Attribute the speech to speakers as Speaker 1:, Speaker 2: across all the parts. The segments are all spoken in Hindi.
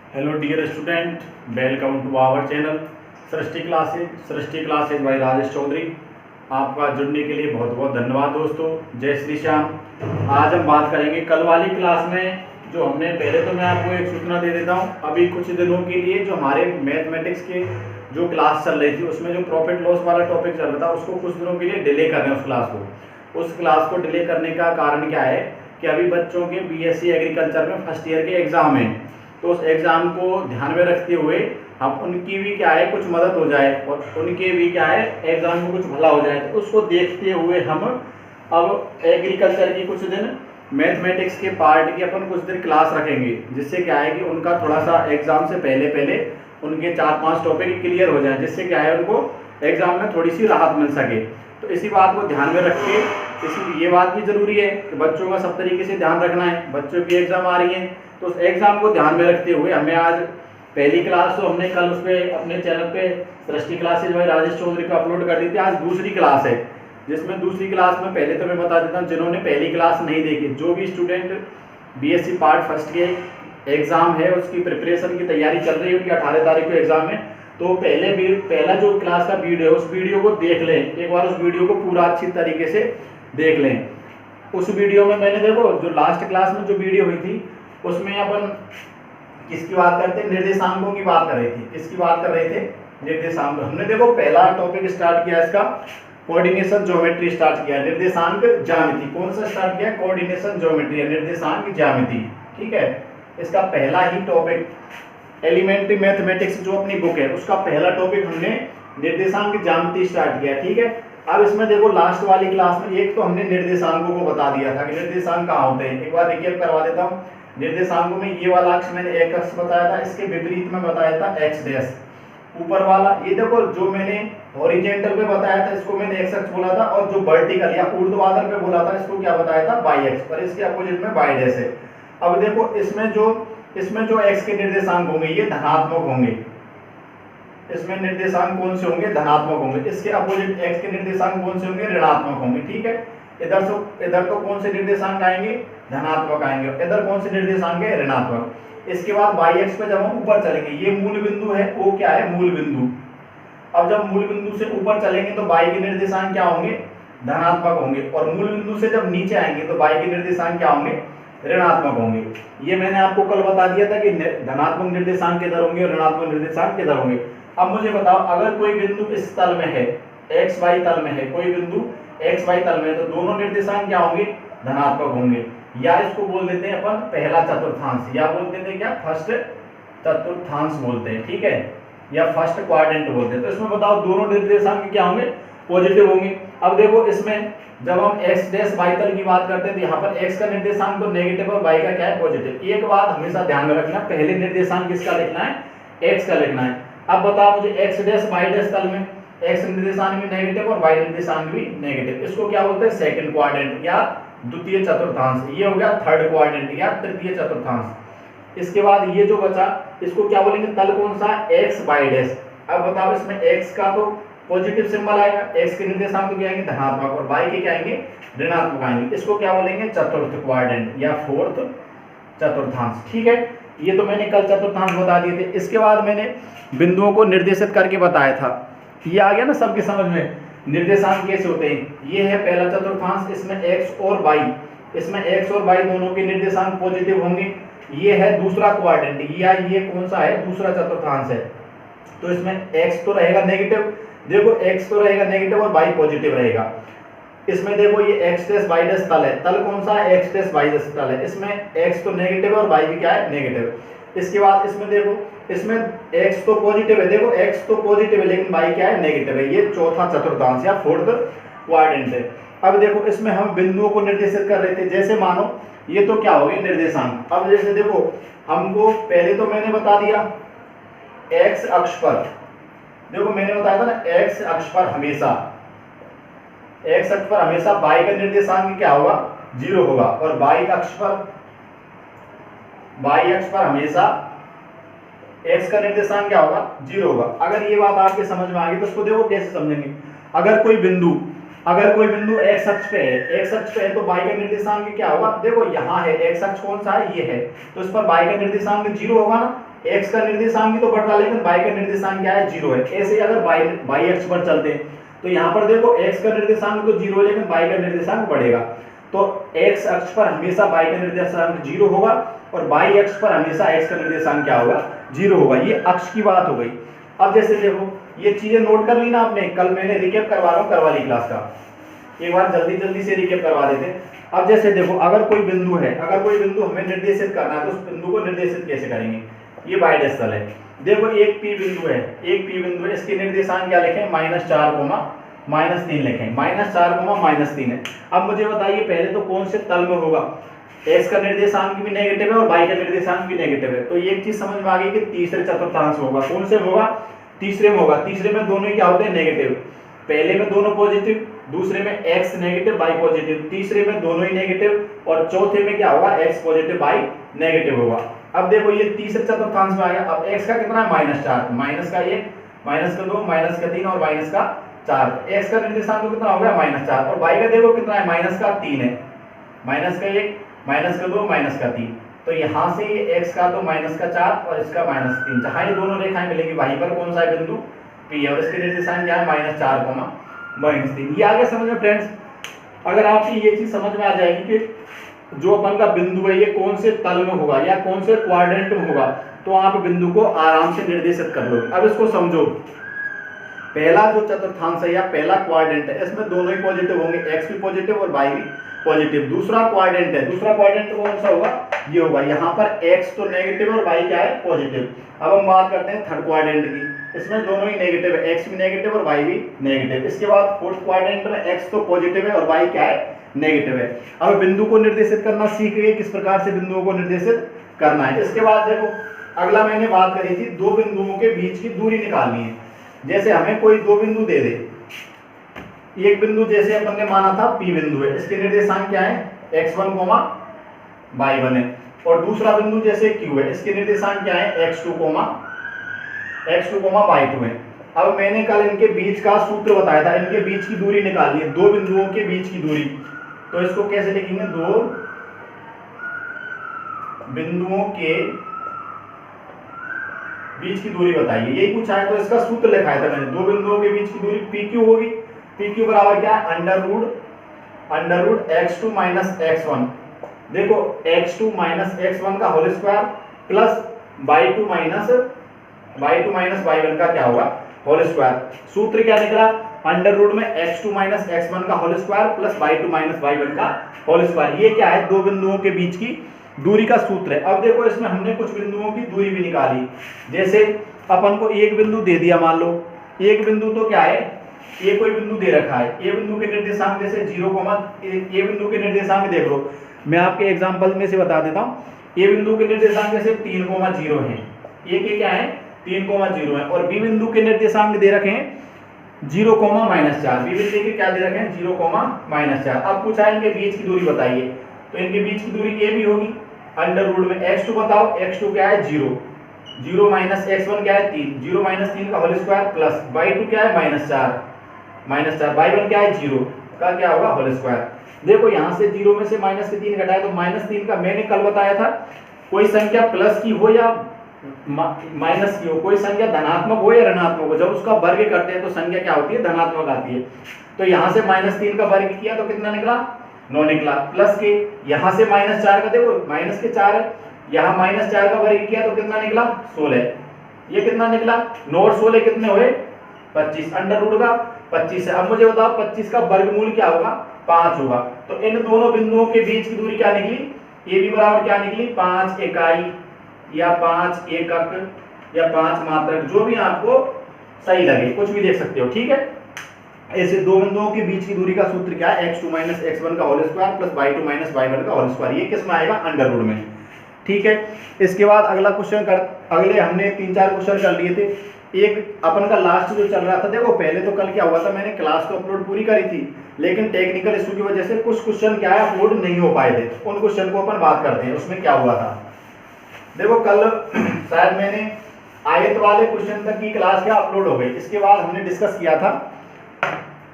Speaker 1: Hello dear student, welcome to our channel Srishti classes by Rajesh Chaudhary. आपका जुड़ने के लिए बहुत बहुत धन्यवाद दोस्तों। जय श्री श्याम। आज हम बात करेंगे कल वाली क्लास में जो हमने पहले तो मैं आपको एक सूचना दे देता हूँ। अभी कुछ दिनों के लिए जो हमारे मैथमेटिक्स के जो क्लास चल रही थी उसमें जो प्रॉफिट लॉस वाला टॉपिक चल रहा था उसको कुछ दिनों के लिए डिले कर रहे हैं। उस क्लास को डिले करने का कारण क्या है कि अभी बच्चों के बीएससी एग्रीकल्चर में फर्स्ट ईयर के एग्ज़ाम हैं, तो उस एग्ज़ाम को ध्यान में रखते हुए हम उनकी भी क्या है कुछ मदद हो जाए और उनके भी क्या है एग्ज़ाम में कुछ भला हो जाए, तो उसको देखते हुए हम अब एग्रीकल्चर की कुछ दिन मैथमेटिक्स के पार्ट की अपन कुछ दिन क्लास रखेंगे, जिससे क्या है कि उनका थोड़ा सा एग्ज़ाम से पहले पहले उनके 4-5 टॉपिक क्लियर हो जाए, जिससे क्या है उनको एग्ज़ाम में थोड़ी सी राहत मिल सके। तो इसी बात को ध्यान में रख के इसी ये बात भी ज़रूरी है कि बच्चों का सब तरीके से ध्यान रखना है। बच्चों की एग्ज़ाम आ रही है तो उस एग्ज़ाम को ध्यान में रखते हुए हमें आज पहली क्लास तो हमने कल उस पर अपने चैनल पे सृष्टि क्लासेज बाय राजेश चौधरी पे अपलोड कर दी थी। आज दूसरी क्लास है, जिसमें दूसरी क्लास में पहले तो मैं बता देता हूँ, जिन्होंने पहली क्लास नहीं देखी, जो भी स्टूडेंट बीएससी पार्ट फर्स्ट के एग्ज़ाम है उसकी प्रिपरेशन की तैयारी चल रही है, उनकी 18 तारीख को एग्ज़ाम है, तो पहला जो क्लास का वीडियो है उस वीडियो को देख लें एक बार। उस वीडियो को पूरा अच्छी तरीके से देख लें। उस वीडियो में मैंने देखो जो लास्ट क्लास में जो वीडियो हुई थी उसमें अपन किसकी बात करते हैं, निर्देशांकों की बात कर रहे थे। किसकी बात कर रहे थे, निर्देशांक। हमने देखो पहला टॉपिक स्टार्ट किया इसका कोऑर्डिनेशन ज्योमेट्री स्टार्ट किया, निर्देशांक ज्यामिति। कौन सा स्टार्ट किया, कोऑर्डिनेशन ज्योमेट्री, निर्देशांक ज्यामिति। ठीक है, इसका पहला ही टॉपिक एलिमेंट्री मैथमेटिक्स जो अपनी बुक है उसका पहला टॉपिक हमने निर्देशांक ज्यामिति स्टार्ट किया। ठीक है, अब इसमें देखो लास्ट वाली क्लास में एक तो हमने निर्देशांकों को बता दिया था कि निर्देशांक कहाँ होते हैं। एक बार रिकैप करवा देता हूँ। निर्देशांकों में ये वाला अक्ष मैंने एक अक्ष बताया था, इसके विपरीत में बताया था एक्स डैश। ऊपर वाला ये देखो जो मैंने हॉरिजॉन्टल पे बताया था इसको मैंने एक्स अक्ष बोला था, और जो वर्टिकल या ऊर्ध्वाधर पे बोला था इसको क्या बताया था, वाई अक्ष, और इसके अपोजिट में वाई डैश है। अब देखो इसमें जो एक्स के निर्देशांक होंगे ये धनात्मक होंगे। इसमें निर्देशांक कौन से होंगे, धनात्मक होंगे। इसके अपोजिट एक्स के निर्देशांक कौन से होंगे, ऋणात्मक होंगे। ठीक है, इधर तो कौन से निर्देशांक आएंगे, धनात्मक आएंगे, इधर कौन से निर्देशांक है, ऋणात्मक। इसके बाद वाई एक्स पे जब हम ऊपर चलेंगे, ये मूल बिंदु है, वो क्या है, मूल बिंदु। अब जब मूल बिंदु से ऊपर चलेंगे तो वाई के निर्देशांक क्या होंगे, धनात्मक होंगे, और मूल बिंदु से जब नीचे आएंगे तो वाई के निर्देशांक क्या होंगे, ऋणात्मक होंगे। ये मैंने आपको कल बता दिया था कि धनात्मक निर्देशांक किधर होंगे और ऋणात्मक निर्देशांक किधर होंगे। अब मुझे बताओ, अगर कोई बिंदु इस तल में है, एक्स वाई तल में है, कोई बिंदु एक्स वाई तल में है, तो दोनों निर्देशांक क्या होंगे, धनात्मक होंगे। या इसको बोल देते हैं अपन पहला चतुर्थांश, या बोल देते हैं क्या, फर्स्ट चतुर्थांश बोलते हैं। ठीक है, या फर्स्ट क्वाड्रेंट बोलते हैं। तो इसमें बताओ दोनों निर्देशांक क्या होंगे, पॉजिटिव होंगे। अब देखो इसमें जब हम एक्स डैश वाई तल की बात करते हैं तो यहाँ पर एक्स का निर्देशांक तो नेगेटिव और वाई का क्या है, पॉजिटिव। एक बात हमेशा ध्यान में रखना, पहले निर्देशांक किसका लिखना है, एक्स का लिखना है। अब बताओ मुझे एक्स डैश वाई डैश तल में एक्स निर्देशांक भी नेगेटिव और वाई निर्देशांक भी नेगेटिव, इसको क्या बोलते हैं, सेकंड क्वाड्रेंट या द्वितीय चतुर्थांश। ये हो गया थर्ड क्वाड्रेंट या तृतीय चतुर्थांश। इसके बाद ये जो बचा इसको क्या बोलेंगे, तल कौन सा, एक्स वाई डैश। अब बताओ इसमें एक्स का तो पॉजिटिव सिंबल आएगा, एक्स के निर्देशांक तो क्या आएंगे, धनात्मक, और वाई के क्या आएंगे, ऋणात्मक आएंगे। इसको क्या बोलेंगे, चतुर्थ क्वाड्रेंट या फोर्थ चतुर्थांश। ठीक है, ये तो मैंने कल चतुर्थांश बता दिए थे। इसके बाद मैंने बिंदुओं को निर्देशित करके बताया था। ये आ गया ना सबके समझ में, निर्देशांक कैसे होते हैं। ये है पहला चतुर्थांश, इसमें एक्स और वाई, इसमें एक्स और वाई दोनों के निर्देशांक पॉजिटिव होंगे। ये है दूसरा क्वाड्रेंट, या ये कौन सा है, दूसरा चतुर्थांश है। तो इसमें एक्स तो रहेगा नेगेटिव, देखो एक्स तो रहेगा नेगेटिव और वाई पॉजिटिव रहेगा। इसमें देखो ये एक्स डैश वाई डैश तल है, तल कौन सा है, एक्स डैश वाई डैश तल है। इसमें एक्स तो नेगेटिव और वाई भी क्या है, नेगेटिव। इसके बाद इसमें देखो, इसमें एक्स तो पॉजिटिव है, देखो एक्स तो पॉजिटिव है लेकिन वाई क्या है, नेगेटिव है। ये चौथा चतुर्थांश या फोर्थ क्वाड्रेंट है। अब देखो इसमें हम बिंदुओं को निर्देशित कर रहे थे, जैसे मानो ये तो क्या हो गए निर्देशांक। अब जैसे देखो हमको पहले तो मैंने बता दिया एक्स अक्ष पर, देखो मैंने बताया था ना एक्स अक्ष पर हमेशा वाई का निर्देशांक क्या होगा, 0 होगा, और वाई अक्ष पर हमेशा एक्स का निर्देशांक क्या होगा, 0 होगा। अगर ये बात आपके समझ में आ गई तो उसको देखो कैसे समझेंगे। अगर कोई बिंदु एक्स अक्ष पे है तो वाई का निर्देशांक क्या होगा, देखो यहाँ है एक्स अक्ष कौन सा है, ये है, तो इस पर वाई का निर्देशांक 0 होगा ना। x का निर्देशांक भी तो बढ़ रहा है लेकिन y का निर्देशांक क्या है 0 है। ऐसे ही अगर y अक्ष पर चलते हैं तो यहाँ पर देखो x का निर्देशांक तो 0 है लेकिन y का निर्देशांक बढ़ेगा। तो x अक्ष पर हमेशा y का निर्देशांक 0 होगा और y अक्ष पर हमेशा x का निर्देशांक क्या होगा 0 होगा। ये अक्ष की बात हो गई। अब जैसे देखो ये चीजें नोट कर ली ना आपने, कल मैंने रिकैप करवा रहा हूँ करवा ली क्लास का, एक बार जल्दी से रिकैप करवा देते हैं। अब जैसे देखो अगर कोई बिंदु है, अगर कोई बिंदु हमें निर्देशित करना है तो उस बिंदु को निर्देशित कैसे करेंगे। ये y डेसिमल है। देखो एक P बिंदु है, एक P बिंदु है, इसके निर्देशांक क्या लिखें -4, -3 लिखें। -4, -3 है। अब मुझे बताइए पहले तो कौन से तल में होगा। x का निर्देशांक भी नेगेटिव है और y का निर्देशांक भी नेगेटिव है। तो ये एक चीज समझ में आ गई कि तीसरे चतुर्थांश होगा। कौन से होगा, तीसरे में होगा। तीसरे में दोनों ही क्या होते हैं नेगेटिव। पहले में दोनों पॉजिटिव, दूसरे में x नेगेटिव y पॉजिटिव, तीसरे में दोनों ही नेगेटिव और चौथे में क्या होगा x पॉजिटिव y नेगेटिव होगा। अब देखो ये तीसरे चतुर्थांश में आ गया। अब x का कितना है -4, माइनस का 1, माइनस का 2, माइनस का 3 और माइनस का 4। x का निर्देशांक तो कितना हो गया -4 और y का देखो कितना है -3 है, माइनस का 1, माइनस का 2, माइनस का 3। तो यहाँ से ये x का तो -4 और इसका -3, जहाँ ये दोनों रेखाएं मिलेंगी वहीं पर कौन सा है बिंदु P है और इसके निर्देशांक क्या है -4, -3। ये आ गया समझ में फ्रेंड्स। अगर आपकी ये चीज समझ में आ जाएगी कि जो अपन का बिंदु है ये कौन से तल में होगा या कौन से क्वाड्रेंट में होगा तो आप बिंदु को आराम से निर्देशित कर लोगे। अब इसको समझो, पहला जो चतुर्थांश है या पहला क्वाड्रेंट है इसमें दोनों ही पॉजिटिव होंगे, x भी पॉजिटिव और y भी पॉजिटिव। दूसरा क्वाड्रेंट है, दूसरा क्वाड्रेंट कौन सा होगा, ये होगा। यहाँ पर x तो नेगेटिव और y क्या है पॉजिटिव। अब हम बात करते हैं थर्ड क्वाड्रेंट की, इसमें दोनों ही नेगेटिव है, x भी नेगेटिव और y भी नेगेटिव। इसके बाद फोर्थ क्वाड्रेंट में x तो पॉजिटिव है और y क्या है नेगेटिव है। अब बिंदु को निर्देशित करना सीख गए किस प्रकार से बिंदुओं को निर्देशित करना है। इसके बाद देखो अगला मैंने बात करी थी दो बिंदुओं के बीच की दूरी निकालनी है। जैसे हमें कोई दो बिंदु दे दे, एक बिंदु जैसे अपन ने माना था P बिंदु है, इसके निर्देशांक क्या है x1, y1 है। और दूसरा बिंदु जैसे Q है, इसके निर्देशांक क्या है x2, y2 है। अब मैंने कल इनके बीच का सूत्र बताया था, इनके बीच की दूरी निकालनी है, दो बिंदुओं के बीच की दूरी। तो इसको कैसे लिखेंगे, दो बिंदुओं के बीच की दूरी बताइए, यही पूछा है। तो इसका सूत्र लिखाया था मैंने, दो बिंदुओं के बीच की दूरी PQ होगी। PQ बराबर क्या है under root x2 minus x1। देखो x2 माइनस x1 का whole square plus y2 minus y1 का क्या होगा होल स्क्वायर। सूत्र क्या निकला, अंडर रूट में x2 माइनस x1 का whole square plus y2 minus y1 का होल स्क्वायर। ये क्या है, दो बिंदुओं के बीच की दूरी का सूत्र है। अब देखो इसमें हमने कुछ बिंदुओं की दूरी भी निकाली। जैसे अपन को एक बिंदु दे दिया, मान लो एक बिंदु तो क्या है, ये कोई बिंदु दे रखा है, ये बिंदु के निर्देशांक जैसे 0, ये बिंदु के निर्देशांक देख लो, मैं आपके एग्जांपल में से बता देता हूँ। ये बिंदु के निर्देशांक जैसे 3,0 है, ये क्या है 3,0 है। और बी बिंदु के निर्देशांक दे रखे हैं 0,-4। बी बिंदु के क्या दे रखे हैं 0,-4। अब पूछा है इनके बीच की दूरी बताइए, तो इनके बीच की दूरी ये भी होगी अंडर रूट में x2 बताओ, x2 क्या है 0 माइनस x1 क्या है 3, 0 माइनस 3 का होल स्क्वायर प्लस y2 क्या है -4, y1 क्या है 0 का क्या होगा होल स्क्वायर। देखो यहाँ से 0 में से -3 घटाए तो -3 का, मैंने कल बताया था कोई संख्या प्लस की हो या माइनस की हो, कोई संख्या धनात्मक हो या ऋणात्मक हो, जब उसका वर्ग करते हैं तो संख्या क्या होती है धनात्मक आती है। तो यहाँ से -3 का वर्ग किया तो कितना निकला 9 निकला, प्लस के यहाँ से -4 का देखो माइनस के 4 है, यहाँ -4 का वर्ग किया तो कितना निकला 16। ये कितना निकला 9 और 16 कितने हुए 25, अंडर रूट का 25 है। अब मुझे बताओ 25 का वर्गमूल क्या होगा 5 होगा। तो इन दोनों बिंदुओं के बीच की दूरी क्या निकली, ये भी बराबर क्या निकली 5 इकाई या 5 एकक या 5 मात्रक, जो भी आपको सही लगे कुछ भी देख सकते हो, ठीक है। ऐसे दो बिंदुओं के बीच की दूरी का सूत्र क्या है x2 माइनस x1 का whole square plus y2 minus y1 का होल स्क्वायर। ये किस में आएगा अंडर रूट में, ठीक है। इसके बाद अगला क्वेश्चन अगले हमने 3-4 क्वेश्चन कर लिए थे। एक अपन का लास्ट जो चल रहा था, देखो पहले तो कल क्या हुआ था, मैंने क्लास तो अपलोड पूरी करी थी लेकिन टेक्निकल इशू की वजह से कुछ क्वेश्चन क्या है अपलोड नहीं हो पाए थे। उन क्वेश्चन को अपन बात करते हैं, उसमें क्या हुआ था। देखो कल शायद मैंने आयत वाले क्वेश्चन तक की क्लास क्या अपलोड हो गई। इसके बाद हमने डिस्कस किया था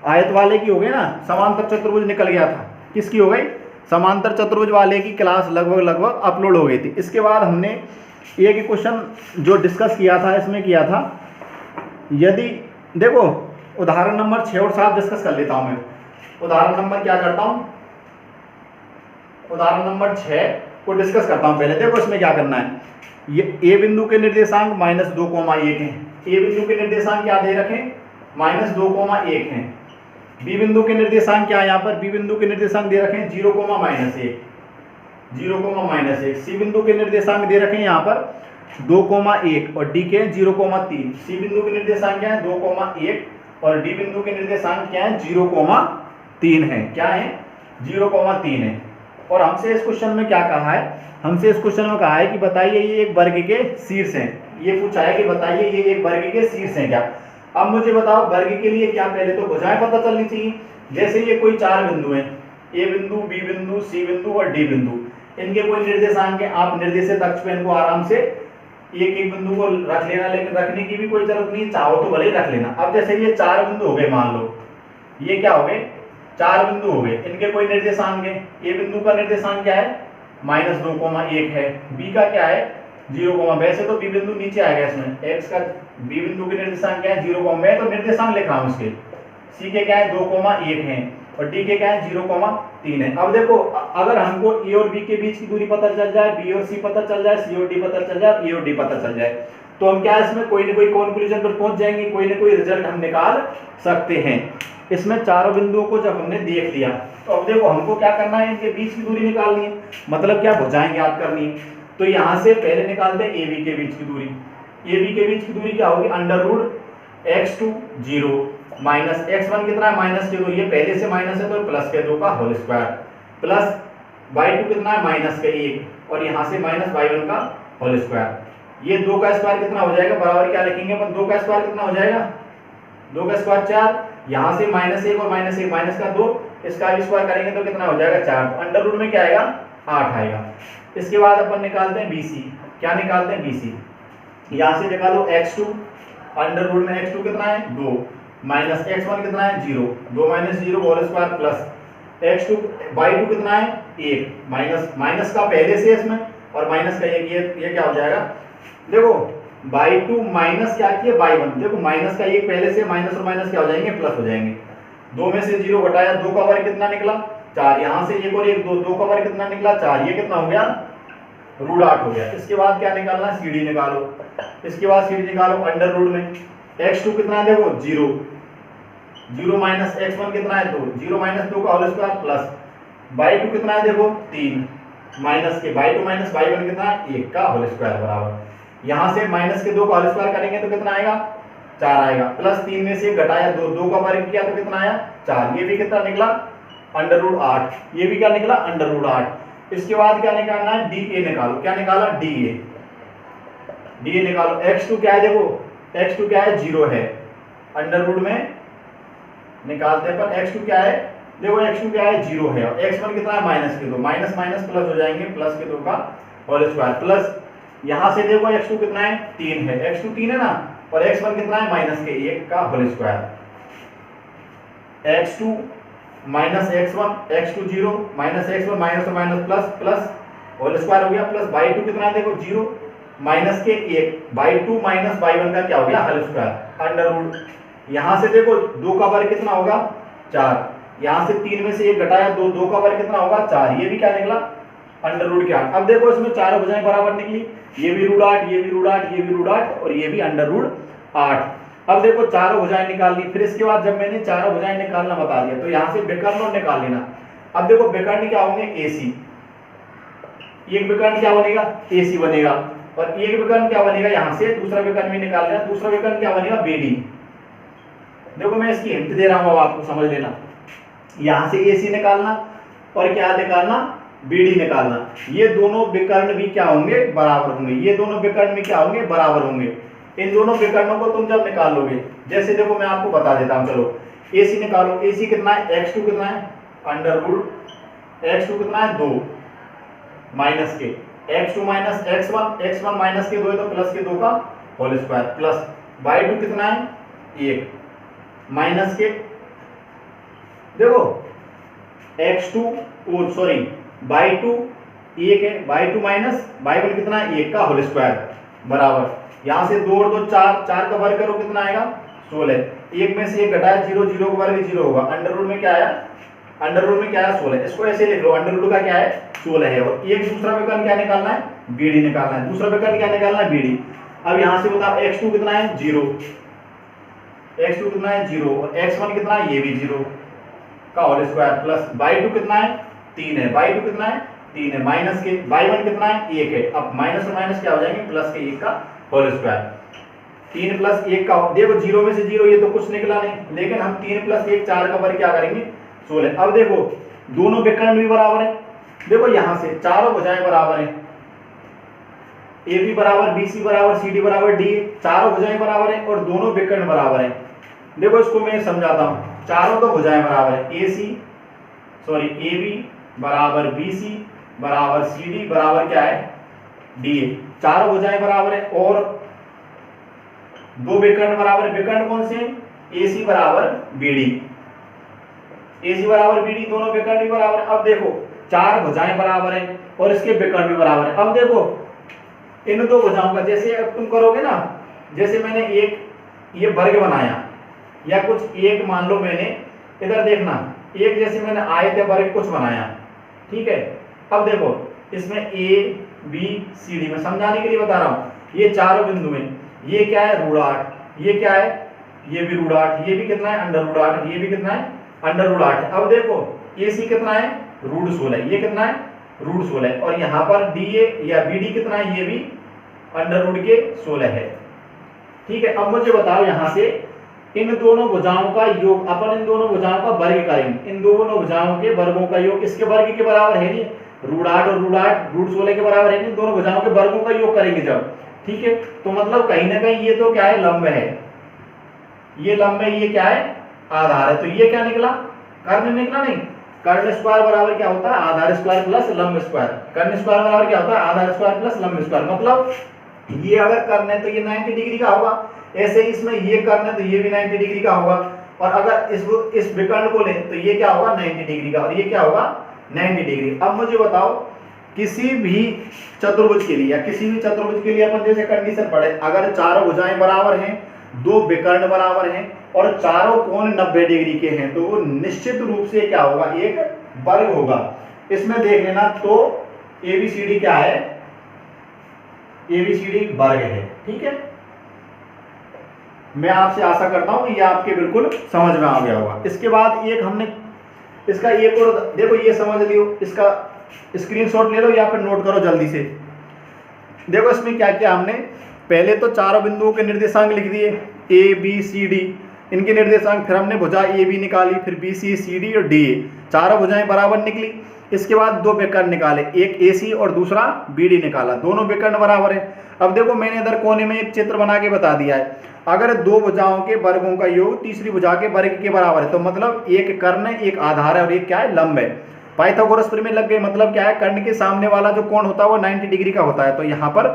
Speaker 1: आयत वाले की हो गई ना, समांतर चतुर्भुज निकल गया था, किसकी हो गई समांतर चतुर्भुज वाले की क्लास लगभग अपलोड हो गई थी। इसके बाद हमने एक ही क्वेश्चन जो डिस्कस किया था इसमें किया था, यदि देखो उदाहरण नंबर 6 और 7 डिस्कस कर लेता हूं मैं। उदाहरण नंबर क्या करता हूं, उदाहरण नंबर 6 को डिस्कस करता हूं पहले। देखो इसमें क्या करना है, ये ए बिंदु के निर्देशांक -2,1 हैं। ए बिंदु के निर्देशांक क्या दे रखे, -2,1 हैं। बी बिंदु के निर्देशांक क्या है, यहाँ पर बी बिंदु के निर्देशांक दे रखे हैं 0,-1, 0,-1। सी बिंदु के निर्देशांक दे रखे हैं यहाँ पर 2,1 और डी के 0,3। सी बिंदु के निर्देशांक क्या है 2,1 और डी बिंदु के निर्देशांक क्या है 0,3 है। क्या है 0,3 है। और हमसे इस क्वेश्चन में क्या कहा है, हमसे इस क्वेश्चन में कहा है कि बताइए ये एक वर्ग के शीर्ष हैं। ये पूछा है कि बताइए ये एक वर्ग के शीर्ष हैं क्या। अब मुझे बताओ वर्ग के लिए क्या, पहले तो भुजाएं पता चलनी चाहिए। जैसे ये कोई 4 बिंदु हैं, ए बिंदु, बी बिंदु, सी बिंदु और डी बिंदु, इनके कोई निर्देशांक है। आप निर्देशित अक्ष पे इनको आराम से एक एक बिंदु को रख लेना, लेकिन रखने की भी कोई जरूरत नहीं, चाहो तो भले ही रख लेना। अब जैसे ये 4 बिंदु हो गए, मान लो ये क्या हो गए 4 बिंदु हो गए, इनके कोई निर्देशांक है। ए बिंदु का निर्देशांक क्या है -2,1 है, बी का क्या है 0, वैसे तो बी बिंदु नीचे आएगा इसमें, एक्स का बी बिंदु के निर्देशांक क्या है 0, मैं तो निर्देशांक लिख रहा हूं उसके। सी के क्या है 2,1 है और डी के क्या है 0,3 है। अब देखो अगर हमको ए और बी के बीच की दूरी पता चल जाए, बी और सी पता चल जाए, सी और डी पता चल जाए, ए और डी पता चल जाए, तो हम क्या इसमें कोई ना कोई कंक्लूजन पर पहुंच जाएंगे, कोई ना कोई रिजल्ट हम निकाल सकते हैं। इसमें चारों बिंदुओं को जब हमने देख लिया तो अब देखो हमको क्या करना है, इनके बीच की दूरी निकालनी है, मतलब क्या भुजाएं ज्ञात करनी है। तो यहां से पहले निकालते हैं ए बी के बीच की दूरी। ए बी के बीच की दूरी क्या होगी √(x2) 0 माइनस x1 कितना है -2, ये पहले से माइनस है तो +2 का होल स्क्वायर, प्लस y2 कितना है -1 और यहाँ से -y1 का होल स्क्वायर। ये 2 का स्क्वायर कितना हो जाएगा, बराबर क्या लिखेंगे अपन, 2 का स्क्वायर कितना हो जाएगा 2 का स्क्वायर 4, यहाँ से -1 और -1 माइनस का 2, इसका भी स्क्वायर करेंगे तो कितना हो जाएगा 4, अंडर रूट में क्या आएगा 8 आएगा। इसके बाद अपन निकालते हैं BC। क्या निकालते हैं BC, यहाँ से निकालो x2, अंडर रूट में x2 कितना है 2 माइनस x1 कितना है 0, 2 - 0 whole square plus x2 y2 कितना है 1, माइनस का पहले से इसमें और माइनस का 1, ये क्या हो जाएगा, देखो y2 माइनस क्या किया y1, देखो माइनस का 1 पहले से, माइनस और माइनस क्या हो जाएंगे प्लस हो जाएंगे। 2 में से 0 घटाया, 2 का वर्ग कितना निकला 4, यहाँ से 1 और 1 2 का वर्ग कितना निकला 4, ये कितना हो गया √8 हो गया। इसके बाद क्या निकालना है, CD निकालो। इसके बाद CD निकालो, अंडर रूट में x2 कितना है देखो 0, 0 माइनस x1 कितना है 2, 0 - 2 का होल स्क्वायर प्लस y2 कितना है देखो 3 माइनस के y2 माइनस y1 कितना है 1 का होल स्क्वायर बराबर, यहाँ से माइनस के 2 का होल स्क्वायर करेंगे तो कितना आएगा 4 आएगा, प्लस 3 में से घटाया 2 का वर्ग किया तो कितना आया 4, ये भी कितना निकला √8, ये भी क्या निकला √8। इसके बाद क्या निकालना है DA निकालो। क्या निकाला DA निकालो। x2 क्या है देखो, x2 क्या है 0 है, अंडर रूट में निकालते हैं पर x2 क्या है देखो, x2 क्या है 0 है और x1 कितना है -2, माइनस माइनस प्लस हो जाएंगे, +2 का होल स्क्वायर प्लस यहां से देखो x2 कितना है 3 है, x2 3 है ना, और x1 कितना है -1 का whole square, x2 -x1 x2 0 -x1 minus और माइनस प्लस होल स्क्वायर हो गया, प्लस y2 कितना है देखो 0 माइनस के 1, y2 माइनस y1 का क्या हो गया होल स्क्वायर, अंडर रूट यहाँ से देखो 2 का वर्ग कितना होगा 4, यहाँ से 3 में से 1 घटाया 2 का वर्ग कितना होगा 4, ये भी क्या निकला अंडर रूट के 8। अब देखो इसमें चारों भुजाएं बराबर निकली, ये भी √8, ये भी √8, ये भी √8 और ये भी अंडर रूट 8। अब देखो चारों भुजाएं निकाल ली। फिर इसके बाद जब मैंने चारों भुजाएं निकालना बता दिया तो यहाँ से विकर्ण और निकाल लेना। अब देखो विकर्ण क्या होंगे AC, एक विकर्ण क्या बनेगा AC बनेगा और एक विकर्ण क्या बनेगा, यहाँ से दूसरा विकर्ण भी निकाल लेना, दूसरा विकर्ण क्या बनेगा BD। देखो मैं इसकी हिंट दे रहा हूँ, अब आपको समझ लेना, यहाँ से AC निकालना और क्या निकालना BD निकालना, ये दोनों विकर्ण भी क्या होंगे बराबर होंगे, ये दोनों विकर्ण भी क्या होंगे बराबर होंगे। इन दोनों विकर्णों को तुम जब निकाल लोगे, जैसे देखो मैं आपको बता देता हूँ, चलो AC निकालो। AC कितना है x2 कितना है अंडर रूट x2 कितना है 2 माइनस के x2 माइनस x1 माइनस के 2 है तो प्लस के 2 का होल स्क्वायर प्लस y2 कितना है 1 माइनस के देखो x2 और सॉरी y2 1 है, बाई 2 माइनस बाई 1 कितना है 1 का होल स्क्वायर बराबर, यहाँ से 2 और 2 4, 4 का वर्ग करो कितना आएगा 16, 1 में से 1 घटाया 0, 0 का वर्ग 0 होगा, अंडर रूट में क्या आया, अंडर रूट में क्या है 16, इसको ऐसे लिख लो, अंडर रूट का क्या है 16 है, और एक दूसरा विकर्ण क्या निकालना है BD निकालना है, दूसरा विकर्ण क्या निकालना है BD। अब यहाँ से बताओ x2 कितना है 0, x2 कितना है 0 और x1 कितना है ये भी 0 का होल स्क्वायर प्लस y2 कितना है 3 है, y2 कितना है 3 है, माइनस के y1 कितना है 1 है, अब माइनस और माइनस क्या हो जाएंगे प्लस के 1 का होल स्क्वायर, 3 प्लस 1 का देखो 0 में से 0 ये तो कुछ निकला नहीं, लेकिन हम 3 प्लस 1 4 का वर्ग क्या करेंगे 16। अब देखो दोनों विकर्ण भी बराबर है, देखो यहाँ से चारों भुजाएं बराबर हैं, AB बराबर BC बराबर CD बराबर DA, चारों भुजाएं बराबर हैं और दोनों विकर्ण बराबर हैं। देखो इसको मैं समझाता हूँ, चारों तो भुजाएं बराबर है, AB बराबर BC बराबर CD बराबर क्या है DA, चारों भुजाएं बराबर है और दो विकर्ण बराबर है, विकर्ण कौन से हैं AC बराबर BD, AC बराबर BD दोनों विकर्ण भी बराबर है। अब देखो चार भुजाएं बराबर हैं और इसके विकर्ण भी बराबर है। अब देखो इन दो भुजाओं का जैसे अब तुम करोगे ना, जैसे मैंने एक ये वर्ग बनाया या कुछ एक मान लो मैंने इधर देखना एक जैसे मैंने आयत या वर्ग कुछ बनाया, ठीक है। अब देखो इसमें A B C D में समझाने के लिए बता रहा हूँ, ये चारों बिंदु में ये क्या है रूट 8, ये क्या है ये भी रूट 8, ये भी कितना है अंडर रूट 8, ये भी कितना है अंडर रूट 8। अब देखो AC कितना है रूट 16, ये कितना है रूट 16 और यहाँ पर DA या BD कितना है ये भी अंडर रूट के 16 है, ठीक है। अब मुझे बताओ यहाँ से इन दोनों भुजाओं का योग, अपन इन दोनों भुजाओं का वर्ग करेंगे, इन दोनों भुजाओं के वर्गों का योग इसके वर्ग के बराबर है नहीं, रूट 8 और रूट 8 रूट 16 के बराबर है नहीं, दोनों भुजाओं के वर्गों का योग करेंगे जब, ठीक है। तो मतलब कहीं ना कहीं ये तो क्या है लंब है, ये लंब है, ये क्या है आधार है, तो ये क्या निकला कर्ण निकला नहीं, कर्ण स्क्वायर बराबर क्या होता है आधार स्क्वायर प्लस लंब स्क्वायर, कर्ण स्क्वायर बराबर क्या होता है आधार स्क्वायर प्लस लंब स्क्वायर। मतलब ये अगर कर्ण है तो ये 90 डिग्री का होगा, ऐसे ही इसमें ये कर्ण है तो ये भी 90 डिग्री का होगा, और अगर इस विकर्ण को लें तो ये क्या होगा 90 डिग्री का और ये क्या होगा 90 डिग्री। अब मुझे बताओ किसी भी चतुर्भुज के लिए या किसी भी चतुर्भुज के लिए अपन जैसे कंडीशन पढ़े, अगर चारों भुजाएं बराबर हैं, दो विकर्ण बराबर हैं और चारों कोण 90 डिग्री के हैं, तो वो निश्चित रूप से क्या होगा एक वर्ग होगा। इसमें देख लेना तो ABCD क्या है, ABCD वर्ग है, ठीक है। मैं आपसे आशा करता हूं कि ये आपके बिल्कुल समझ में आ गया होगा। इसके बाद एक हमने इसका एक और देखो, ये समझ लियो, इसका स्क्रीनशॉट ले लो या फिर नोट करो जल्दी से। देखो इसमें क्या किया हमने, पहले तो चारों बिंदुओं के निर्देशांक लिख दिए ABCD, इनके निर्देशांक, फिर हमने भुजा AB निकाली, फिर BC CD और DA, चारों भुजाएं बराबर निकली। इसके बाद दो विकर्ण निकाले, एक AC और दूसरा BD निकाला, दोनों विकर्ण बराबर है। अब देखो मैंने इधर कोने में एक चित्र बना के बता दिया है, अगर दो भुजाओं के वर्गों का योग तीसरी भुजा के वर्ग के बराबर है तो मतलब एक कर्ण है एक आधार है और एक क्या है लंब है। पाइथागोरस प्रमेय लग गए, मतलब क्या है कर्ण के सामने वाला जो कोण होता है वो 90 डिग्री का होता है, तो यहाँ पर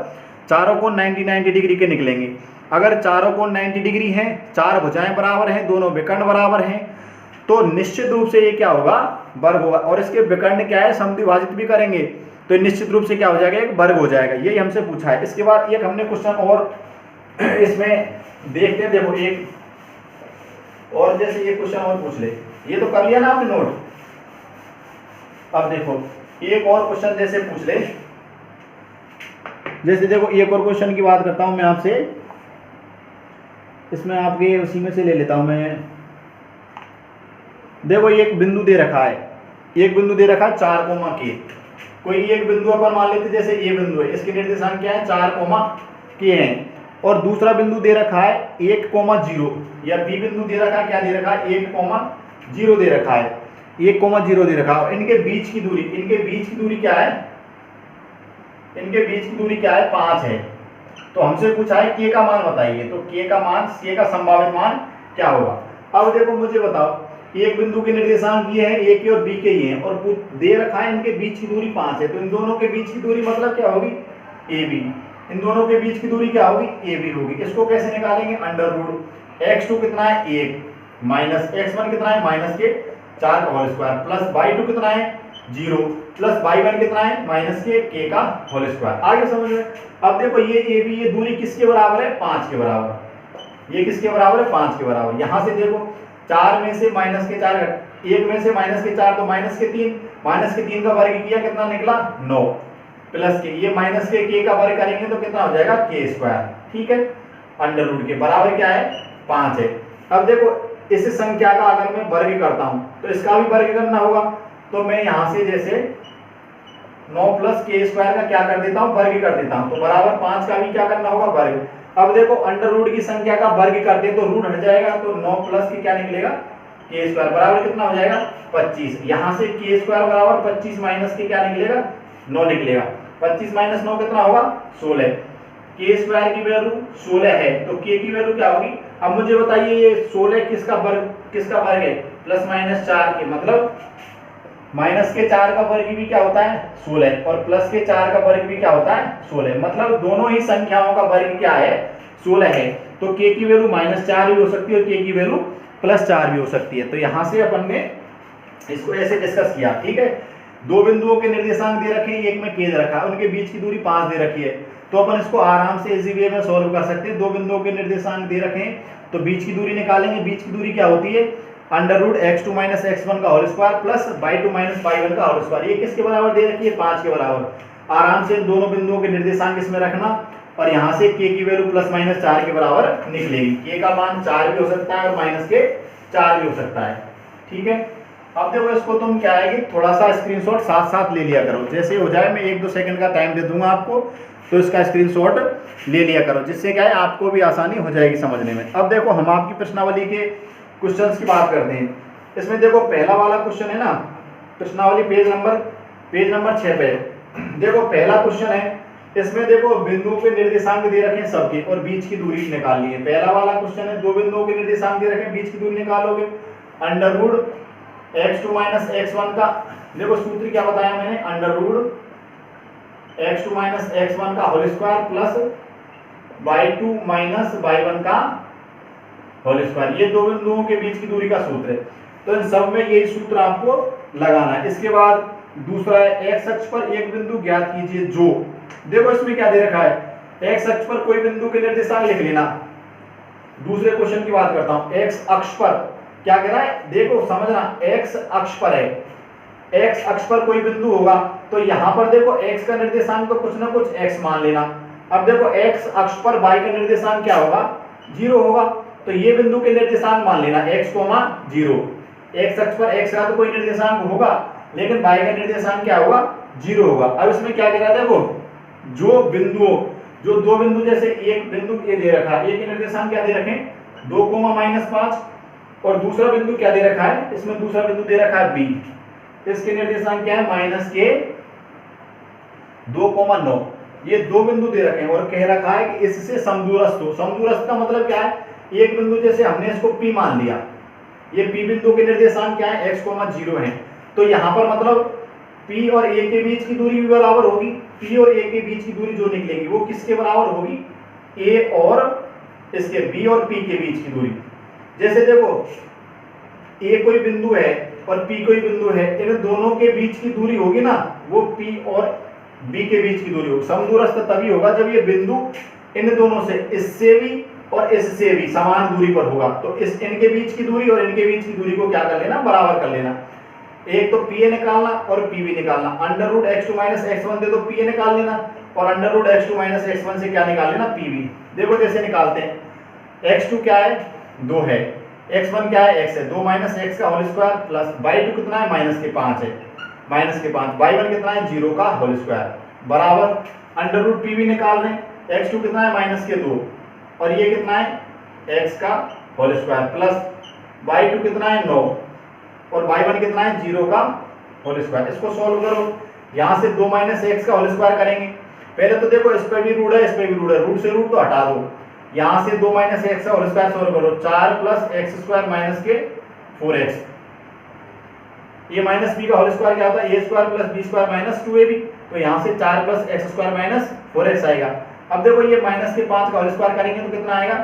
Speaker 1: चारों कोण 90 डिग्री के निकलेंगे। अगर चारों कोण 90 डिग्री हैं, चार भुजाएं बराबर हैं, दोनों विकर्ण बराबर हैं, तो निश्चित रूप से ये क्या होगा वर्ग होगा। और इसके विकर्ण क्या है समद्विभाजित भी करेंगे तो निश्चित रूप से क्या हो जाएगा एक वर्ग हो जाएगा, यही हमसे पूछा है। इसके बाद एक हमने क्वेश्चन और इसमें देखते हैं, देखो एक और जैसे ये क्वेश्चन और पूछ ले, ये तो कर लिया ना आपने नोट। अब देखो एक और क्वेश्चन जैसे पूछ ले, जैसे देखो एक और क्वेश्चन की बात करता हूं मैं आपसे, इसमें आपके उसी में से ले लेता हूं मैं। देखो एक बिंदु दे रखा है, एक बिंदु दे रखा है 4 कोमा के, कोई एक बिंदु अपन मान लेते जैसे ये बिंदु है, इसके निर्देशांक क्या है 4 कोमा के हैं, और दूसरा बिंदु दे रखा है 1,0 या B बिंदु दे रखा है क्या दे रखा है 1,0 दे रखा है, 1,0 दे रखा है। और इनके बीच की दूरी, इनके बीच की दूरी क्या है, इनके बीच की दूरी क्या है 5 है। तो हमसे पूछा है K का मान बताइए, तो K का मान, K का संभावित मान क्या होगा। अब देखो मुझे बताओ एक बिंदु के निर्देशांक ये है A के और B के ही हैं और दे रखा है इनके बीच की दूरी 5 है, तो इन दोनों के बीच की दूरी मतलब क्या होगी AB, इन दोनों के बीच की दूरी क्या होगी AB होगी। इसको कैसे निकालेंगे अंडर रूट x2 कितना है 1 माइनस x1 कितना है माइनस के 4 का होल स्क्वायर प्लस y2 कितना है 0, प्लस y1 कितना है माइनस के का होल स्क्वायर। आगे समझ में। अब देखो ये ए बी, ये दूरी किसके बराबर है 5 के बराबर। ये किसके बराबर है 5 के बराबर। यहां से देखो 4 में से माइनस के 4 1 में से माइनस के 4 तो माइनस के 3 का वर्ग किया कितना निकला 9 प्लस के ये माइनस के का वर्ग करेंगे तो कितना हो जाएगा के स्क्वायर। ठीक है, अंडर रूट के बराबर क्या है 5 है। अब देखो इस संख्या का अगर मैं वर्ग करता हूं तो इसका भी वर्ग करना होगा, तो मैं यहां से जैसे 9 प्लस के स्क्वायर का क्या कर देता हूं वर्ग कर देता हूं, तो बराबर 5 का भी क्या करना होगा वर्ग। अब देखो अंडर रूट की संख्या का वर्ग करते हैं तो रूट हट जाएगा, तो 9 प्लस के क्या निकलेगा के स्क्वायर बराबर कितना हो जाएगा 25। यहां से के स्क्वायर बराबर 25 माइनस के क्या निकलेगा 9 निकलेगा। 25 माइनस 9 कितना होगा 16। के स्क्वायर की वैल्यू 16 है तो के की वैल्यू क्या होगी। अब मुझे बताइए ये 16 किसका वर्ग है प्लस माइनस 4 के, मतलब माइनस के 4 का वर्ग भी क्या होता है 16 और प्लस के 4 का वर्ग भी क्या होता है 16, मतलब दोनों ही संख्याओं का वर्ग क्या है 16 है। तो के की वैल्यू माइनस 4 भी हो सकती है और के की वैल्यू प्लस 4 भी हो सकती है। तो यहां से अपन ने इसको ऐसे डिस्कस किया। ठीक है, दो बिंदुओं के निर्देशांक दे रखे हैं, एक में के दे रखा है, उनके बीच की दूरी 5 दे रखी है, तो अपन इसको आराम से इजी वे में सॉल्व कर सकते हैं। दो बिंदुओं के निर्देशांक दे रखे हैं तो बीच की दूरी निकालेंगे। बीच की दूरी क्या होती है under root x2 minus x1 का whole square plus y2 minus y1 का होल स्क्वायर। ये किसके बराबर दे रखी है 5 के बराबर। आराम से दोनों बिंदुओं के निर्देशांक इसमें रखना और यहाँ से k की वैल्यू प्लस माइनस 4 के बराबर निकलेगी। k का मान 4 भी हो सकता है और माइनस के 4 भी हो सकता है। ठीक है, अब देखो इसको तुम क्या है कि थोड़ा सा स्क्रीनशॉट साथ साथ ले लिया करो, जैसे हो जाए मैं 1-2 सेकंड का टाइम दे दूंगा आपको, तो इसका स्क्रीनशॉट ले लिया करो, जिससे क्या है आपको भी आसानी हो जाएगी समझने में। अब देखो हम आपकी प्रश्नावली के क्वेश्चंस की बात करते हैं। इसमें देखो पहला वाला क्वेश्चन है ना, प्रश्नावली पेज नंबर 6 पे देखो पहला क्वेश्चन है। इसमें देखो बिंदुओं के निर्देशांक दे रखे हैं सबके और बीच की दूरी निकालनी है। पहला वाला क्वेश्चन है, दो बिंदुओं के निर्देशांक दे रखे हैं, बीच की दूरी निकालोगे। Under root x2 minus x1 का देखो सूत्र क्या बताया मैंने, under root x2 minus x1 का whole square plus y2 minus y1 का होल स्क्वायर। ये दो बिंदुओं के बीच की दूरी का सूत्र है, तो इन सब में यही सूत्र आपको लगाना है। इसके बाद दूसरा है x अक्ष पर एक बिंदु ज्ञात कीजिए जो, देखो इसमें क्या दे रखा है x अक्ष पर कोई बिंदु के निर्देशांक लिख लेना। दूसरे क्वेश्चन की बात करता हूं, x अक्ष पर क्या कह रहा है देखो समझना, x अक्ष पर है, x अक्ष पर कोई बिंदु होगा तो यहां पर देखो x का निर्देशांक तो कुछ ना कुछ x मान लेना। अब देखो x अक्ष पर y का निर्देशांक क्या होगा 0 होगा, तो ये बिंदु के निर्देशांक मान लेना x, 0। x अक्ष पर x का तो कोई निर्देशांक होगा लेकिन y का निर्देशांक क्या होगा 0 होगा। अब इसमें क्या कह रहा है देखो जो दो बिंदु जैसे एक बिंदु ए दे रखा है, ए के निर्देशांक क्या दे रखे 2, -5 और दूसरा बिंदु क्या दे रखा है, इसमें दूसरा बिंदु दे रखा है बी, इसके निर्देशांक क्या है -2, 9। ये दो बिंदु दे रखे हैं और कह रखा है कि इससे समदूरस्थ हो। समदूरस्थ का मतलब क्या है, एक बिंदु जैसे हमने इसको P मान लिया, ये P बिंदु के निर्देशांक क्या है x, 0 है, तो यहाँ पर मतलब P और A के बीच की दूरी भी बराबर होगी। P और A के बीच की दूरी जो निकलेगी वो किसके बराबर होगी, A और इसके B और P के बीच की दूरी। जैसे देखो A कोई बिंदु है और P कोई बिंदु है, इन दोनों के बीच की दूरी होगी ना वो P और B के बीच की दूरी होगी। समदूरस्थ तभी होगा जब ये बिंदु इन दोनों से, इससे भी और इससे भी समान दूरी पर होगा। तो इस इनके बीच की दूरी और इनके बीच की दूरी को क्या कर लेना, बराबर कर लेना। एक तो PA निकालना और PB निकालना। Under root x2 minus x1 दे तो PA निकाल लेना और under root x2 minus x1 से क्या निकाल लेना PB। देखो कैसे निकालते हैं, x2 क्या है 2 है, x1 क्या है x है, 2 माइनस x का होल स्क्वायर प्लस y2 कितना है -5 है, -5, y1 कितना है 0 का होल स्क्वायर बराबर अंडर रूट PB निकाल रहे हैं। x2 कितना है -2 और ये कितना है x का होल स्क्वायर प्लस y2 कितना है 9 और y1 कितना है 0 का होल स्क्वायर। इसको सॉल्व करो, यहाँ से 2 माइनस x का होल स्क्वायर करेंगे। पहले तो देखो इस पे भी रूट है, इस पे भी रूट है, रूट से रूट तो हटा दो। यहाँ से 2 माइनस x का होल स्क्वायर सॉल्व करो, 4 प्लस x स्क्वायर माइनस के 4x। ये माइनस b का होल स्क्वायर क्या होता है, a square plus b square minus 2ab, तो यहाँ से 4 plus x square minus 4x आएगा। अब देखो ये माइनस के 5 का होल स्क्वायर करेंगे तो कितना आएगा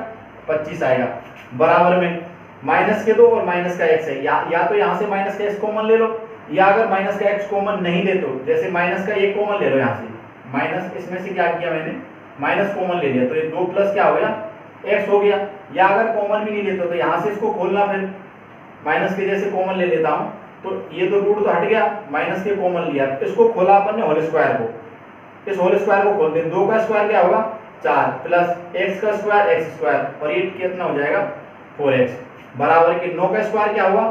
Speaker 1: 25 आएगा, बराबर में माइनस के 2 और माइनस का x है, या तो यहाँ से माइनस का x कॉमन ले लो, या अगर माइनस का x कॉमन नहीं ले तो जैसे माइनस का एक कॉमन ले लो, यहाँ से माइनस इसमें से क्या किया मैंने माइनस कॉमन ले लिया, तो ये 2 प्लस क्या हो गया x हो गया। या अगर कॉमन भी नहीं लेते तो यहाँ से इसको खोलना, फिर माइनस के जैसे कॉमन ले लेता हूँ, तो ये तो रूट तो हट गया, माइनस के कॉमन लिया, इसको खोला अपन ने होल स्क्वायर को, इस होल स्क्वायर को खोलते हैं, 2 का स्क्वायर क्या होगा 4 प्लस x का स्क्वायर x स्क्वायर, और ये कितना हो जाएगा 4x बराबर के 9 का स्क्वायर क्या होगा,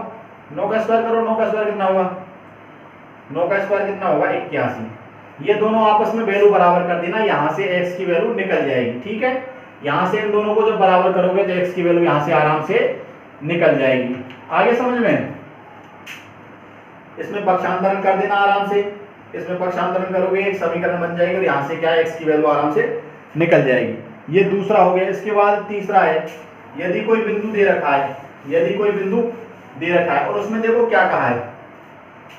Speaker 1: 9 का स्क्वायर करो, 9 का स्क्वायर कितना होगा, 9 का स्क्वायर कितना होगा 81। ये दोनों आपस में वैल्यू बराबर कर देना, यहाँ से x की वैल्यू निकल जाएगी। ठीक है, यहाँ से इन दोनों को जब बराबर करोगे तो x की वैल्यू यहाँ से आराम से निकल जाएगी। आगे समझ में, इसमें पक्षांतरण कर देना आराम से, इसमें पक्षांतरण करोगे एक समीकरण बन जाएगी और यहाँ से क्या है x की वैल्यू आराम से निकल जाएगी। ये दूसरा हो गया। इसके बाद तीसरा है, यदि कोई बिंदु दे रखा है, यदि कोई बिंदु दे रखा है और उसमें देखो क्या कहा है,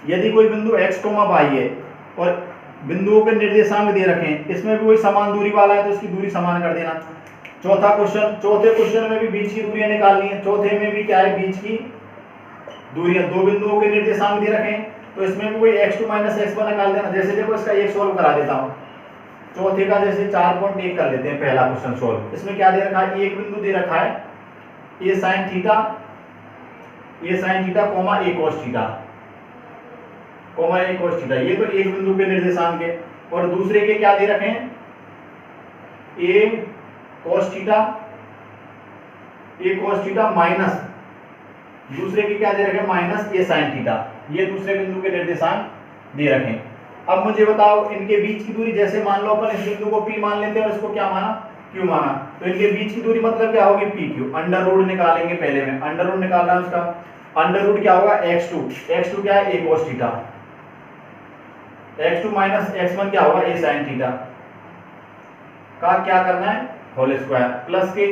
Speaker 1: यदि कोई बिंदु x, y है और बिंदुओं के निर्देशांक दे रखे हैं, इसमें भी कोई समान दूरी वाला है तो इसकी दूरी समान कर देना। चौथा क्वेश्चन, चौथे क्वेश्चन में भी बीच की दूरियां निकालनी है, चौथे में भी क्या है बीच की दूरियां, दो बिंदुओं के निर्देशांक दे रखे हैं तो इसमें भी कोई x2 - x1 निकाल देना। जैसे देखो इसका एक सॉल्व करा देता हूँ, चौथे का जैसे 4.1 कर लेते हैं पहला क्वेश्चन सॉल्व। इसमें क्या दे रखा है, एक बिंदु दे रखा है a sin theta, comma a cos theta, comma a cos theta, ये तो एक बिंदु के निर्देशांक है। और दूसरे के क्या दे रखे हैं a cos थीटा माइनस, दूसरे के क्या दे रखे माइनस a sin थीटा, ये दूसरे बिंदु के निर्देशांक दे रखे हैं। अब मुझे बताओ इनके बीच की दूरी, जैसे मान लो अपन इस बिंदु को P मान लेते हैं और इसको क्या माना Q माना, तो इनके बीच की दूरी मतलब क्या होगी PQ। अंडर रूट निकालेंगे, पहले में अंडर रूट निकालना है उसका, अंडर रूट क्या होगा x2 क्या है a cos theta, x2 - x1 क्या होगा a sin थीटा का क्या करना है होल स्क्वायर, प्लस के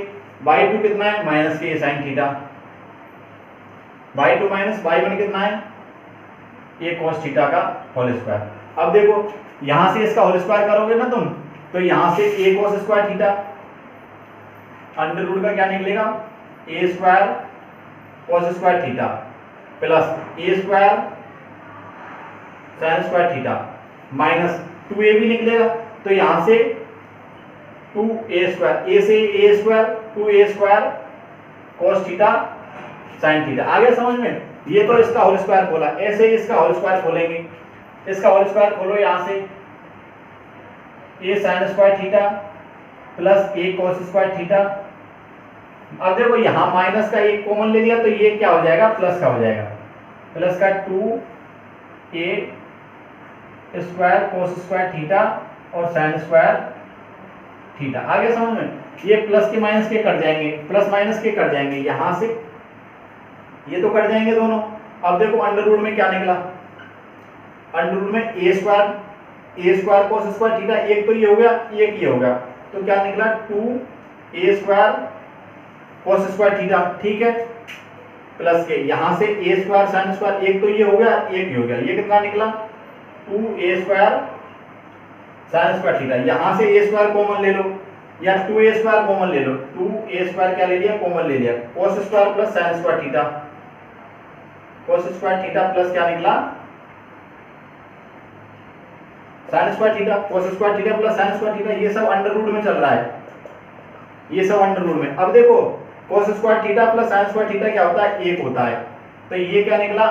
Speaker 1: y2 कितना है माइनस के a sin theta, y2 - y1 कितना है a cos थीटा का होल स्क्वायर। अब देखो यहां से इसका होल स्क्वायर करोगे ना तुम, तो यहां से a cos square theta, under root का क्या निकलेगा a square cos square theta plus a square sin square theta minus 2a भी निकलेगा, तो यहां से 2a स्क्वायर, a से a square 2a square cos theta sin theta. आगे समझ में, ये तो इसका होल स्क्वायर खोला, ऐसे ही इसका होल स्क्वायर खोलेंगे, इसका होल स्क्वायर खोलो यहां से a sin square theta plus a cos square theta. अब देखो यहां माइनस का एक कॉमन ले लिया तो ये क्या हो जाएगा प्लस का हो जाएगा, प्लस का 2a square cos square theta और sin स्क्वायर थीटा। आगे समझ में, ये प्लस के माइनस के कट जाएंगे, प्लस माइनस के कट जाएंगे, यहां से ये तो कट जाएंगे दोनों। अब देखो अंडर रूट में क्या निकला, अंडर रूट में a square cos square theta, एक तो ये हो गया, एक ये हो गया, तो क्या निकला 2a square cos square theta, ठीक है, प्लस के यहां से a स्क्वायर sin स्क्वायर, एक तो ये हो गया, एक ये हो गया, ये कितना निकला 2a square sin square theta. यहां से a स्क्वायर कॉमन ले लो या 2a स्क्वायर कॉमन ले लो, 2a स्क्वायर क्या ले लिया कॉमन ले लिया, cos square plus sin square theta, cos square theta plus क्या निकला sin square theta, cos square theta plus sin square theta, ये सब अंडर रूट में चल रहा है, ये सब अंडर रूट में। अब देखो cos square theta plus sin square theta क्या होता है 1 होता है, तो ये क्या निकला,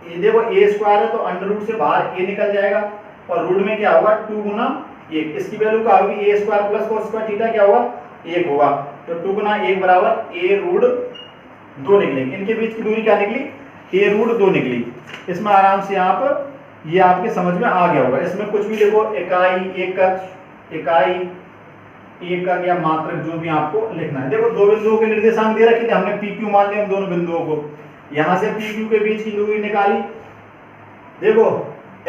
Speaker 1: ये देखो a स्क्वायर है तो अंडर रूट से बाहर a निकल जाएगा और रूट में क्या होगा 2 गुना 1, इसकी वैल्यू क्या होगी a square plus cos square theta क्या होगा 1 होगा, तो 2 गुना 1 बराबर a रूट 2 निकलेंगे। इनके बीच की दूरी क्या निकली a रूट 2 निकली। इसमें आराम से आप ये आपके समझ में आ गया होगा। इसमें कुछ भी देखो इकाई, इकाई, एकक या मात्रक जो भी आपको लिखना है। देखो दो बिंदुओं के निर्देशांक दे रखे थे, हमने PQ मान लिया दोनों बिंदुओं को, यहां से PQ के बीच की दूरी निकाली। देखो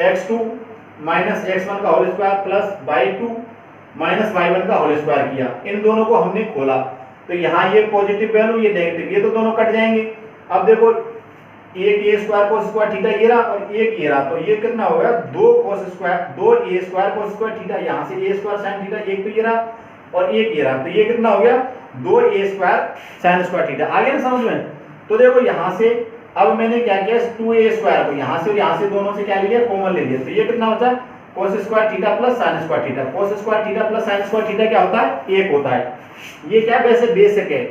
Speaker 1: x2 - x1 का whole square plus y2 - y1 का होल स्क्वायर किया, इन दोनों को हमने खोला, तो यहाँ ये पॉजिटिव वैल्यू ये नेगेटिव, ये तो दोनों कट जाएंगे। अब देखो एक a square cos square theta ये रहा और एक ये रहा, तो ये कितना हो गया 2 a square cos square theta, यहाँ से a स्क्वायर sin थीटा, एक तो ये रहा और एक ये रहा, तो ये कितना हो गया 2a square sin square theta. आगे ना समझ में, तो देखो यहाँ से अब मैंने क्या किया, 2a² को यहाँ से और यहाँ से दोनों से क्या ले लिया, कॉमन ले लिया, तो ये कितना होता है cos square theta plus sin square theta. cos square theta plus sin square theta क्या होता है, 1 होता है। ये क्या वैसे बेसिक है,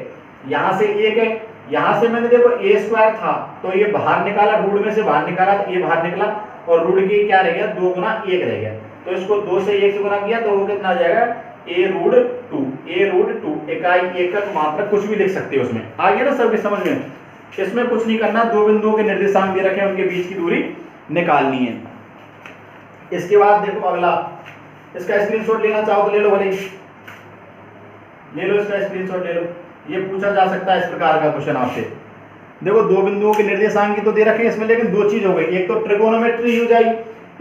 Speaker 1: यहाँ से 1 है, यहाँ से मैंने देखो a² था तो ये बाहर निकाला, रूट में से बाहर निकाला तो ये बाहर निकला, और रूट की क्या रह गया, 2 गुना 1 रह गया, तो इसको 2 से 1 से गुना किया तो वो कितना आ जाएगा, a√2 इकाई एकक मात्रक कुछ भी लिख सकते हो उसमें। आ गया ना सबके समझ में। इसमें कुछ नहीं करना, दो बिंदुओं के निर्देशांक दे रखे हैं, उनके बीच की दूरी निकालनी है। इसके बाद देखो अगला, इसका स्क्रीनशॉट लेना चाहो तो ले लो, भले ले लो, इसका स्क्रीनशॉट ले लो। ये पूछा जा सकता है इस प्रकार का क्वेश्चन आपसे। देखो दो बिंदुओं के निर्देशांक तो दे रखे हैं इसमें, लेकिन दो चीज हो गई, एक तो ट्रिगोनोमेट्री यूज आई,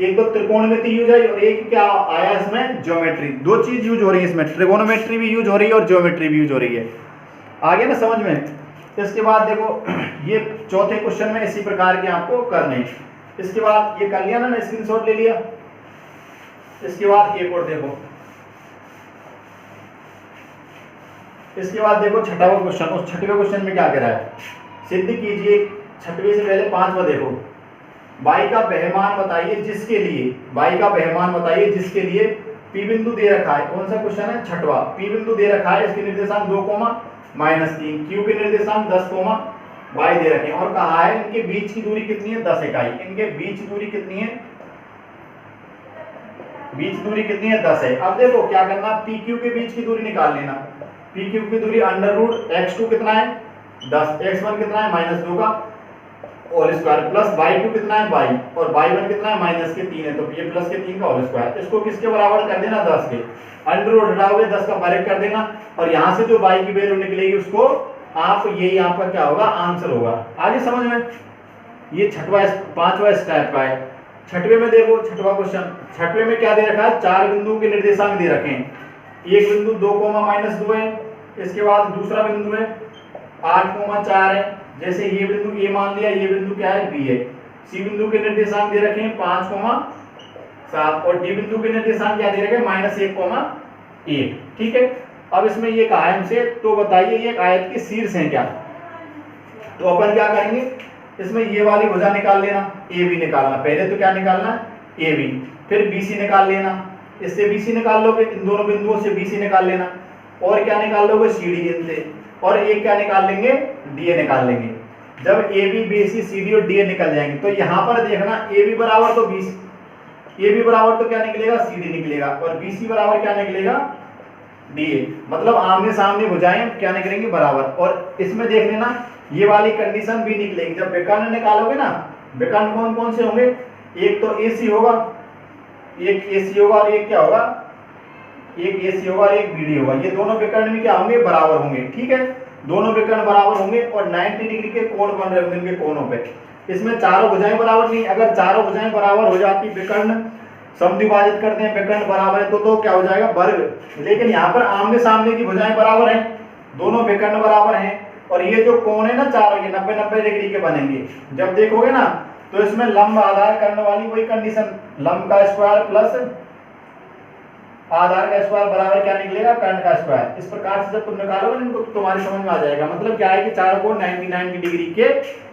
Speaker 1: एक तो त्रिकोणमिति यूज आई, और एक क्या आया इसमें, ज्योमेट्री। दो चीज यूज हो रही है इसमें, ट्रिगोनोमेट्री भी यूज हो रही है और ज्योमेट्री भी यूज हो रही है। आगे ना समझ में। इसके बाद देखो ये चौथे क्वेश्चन में इसी प्रकार के आपको करने हैं। इसके बाद ये कर लिया ना, स्क्रीनशॉट ले लिया। इसके बाद एक और देखो, इसके बाद देखो छठवां क्वेश्चन। उस छठवें क्वेश्चन में क्या कह रहा है, सिद्ध कीजिए, छठवें से पहले पांचवा देखो, y का वहमान बताइए जिसके लिए, y का वहमान बताइए जिसके लिए P बिंदु दे रखा है। कौन सा क्वेश्चन है, छठवा। P बिंदु दे रखा है, इसके निर्देशांक 2, -3, Q के निर्देशांक 10, y दे रखे हैं, और कहा है इनके बीच की दूरी कितनी है, 10 इकाई। इनके बीच दूरी कितनी है, बीच दूरी कितनी है, 10 है। अब देखो क्या करना, PQ के बीच की दूरी निकाल लेना। PQ की दूरी √x2 कितना है, 10, x1 कितना है, -2 का होल स्क्वायर, प्लस y2 कितना है, y, और y1 कितना है, -3 है, तो ये प्लस के 3 का होल स्क्वायर। इसको किसके बराबर कर देना, 10 के। अंडर हटाओगे 10 का वर्ग कर देना, और यहाँ से जो y की वैल्यू निकलेगी उसको आप, यही आपका क्या होगा, आंसर होगा। आगे समझ में। ये पांचवा स्टेप का है। छठवें में देखो, छठवां क्वेश्चन, छठवें में क्या दे रखा है, 4 बिंदुओं के निर्देशांक दे रखे हैं। एक बिंदु 2, -2 है, इसके बाद दूसरा बिंदु है 8, 4 है। जैसे ये बिंदु ए मान लिया, ये बिंदु क्या है, बी है। सी बिंदु के निर्देशांक दे रखे हैं 5, 7, और डी बिंदु के निर्देशांक क्या दे रखे हैं, -1, 1। ठीक है। अब इसमें ये कहा है हमसे, तो बताइए ये आयत के शीर्ष हैं क्या। तो अपन क्या करेंगे, इसमें ये वाली भुजा निकाल लेना, ए बी निकालना। पहले तो क्या निकालना, ए बी, फिर बी सी निकाल लेना। इससे बी सी निकाल लोगे, इन दोनों बिंदुओं से बी सी निकाल लेना, और क्या निकाल लोगे, सी डी इनसे, और एक क्या निकाल लेंगे, डी ए निकाल लेंगे। जब A B, B C, C D और डी ए निकल जाएंगे तो यहाँ पर देखना, ए बी बराबर तो बी, ए बी बराबर तो क्या निकलेगा, सी डी निकलेगा, और बी सी बराबर क्या निकलेगा, डी ए। मतलब आमने सामने भुजाएं क्या निकलेंगे, बराबर। और इसमें देख लेना ये वाली कंडीशन भी निकलेगी। जब विकर्ण निकालोगे ना, विकर्ण कौन कौन से होंगे, एक तो ए सी होगा, एक ए सी होगा, और एक क्या होगा, एक ए सी होगा और एक बी डी होगा। ये दोनों विकर्ण भी क्या होंगे, बराबर होंगे। ठीक है, दोनों विकर्ण बराबर होंगे और 90 डिग्री के कोण बन रहे होंगे इनके कोणों पे। इसमें चारों भुजाएं बराबर नहीं, अगर चारों भुजाएं बराबर हो जाती, विकर्ण समद्विभाजित करते हैं, विकर्ण बराबर है तो क्या हो जाएगा, वर्ग। लेकिन यहाँ पर आमने सामने की भुजाएं बराबर हैं, दोनों विकर्ण बराबर हैं, और ये जो कोण है ना चारों, ये 90-90 डिग्री के बनेंगे। जब देखोगे ना तो इसमें लंब आधार कर्ण वाली वही कंडीशन, लंब का स्क्वायर प्लस आधार का स्क्वायर बराबर क्या निकलेगा, कर्ण का स्क्वायर। इस प्रकार से जब तुम निकालोगे इनको तो तुम्हारी समझ में आ जाएगा। मतलब क्या है कि चारों कोण 90 डिग्री के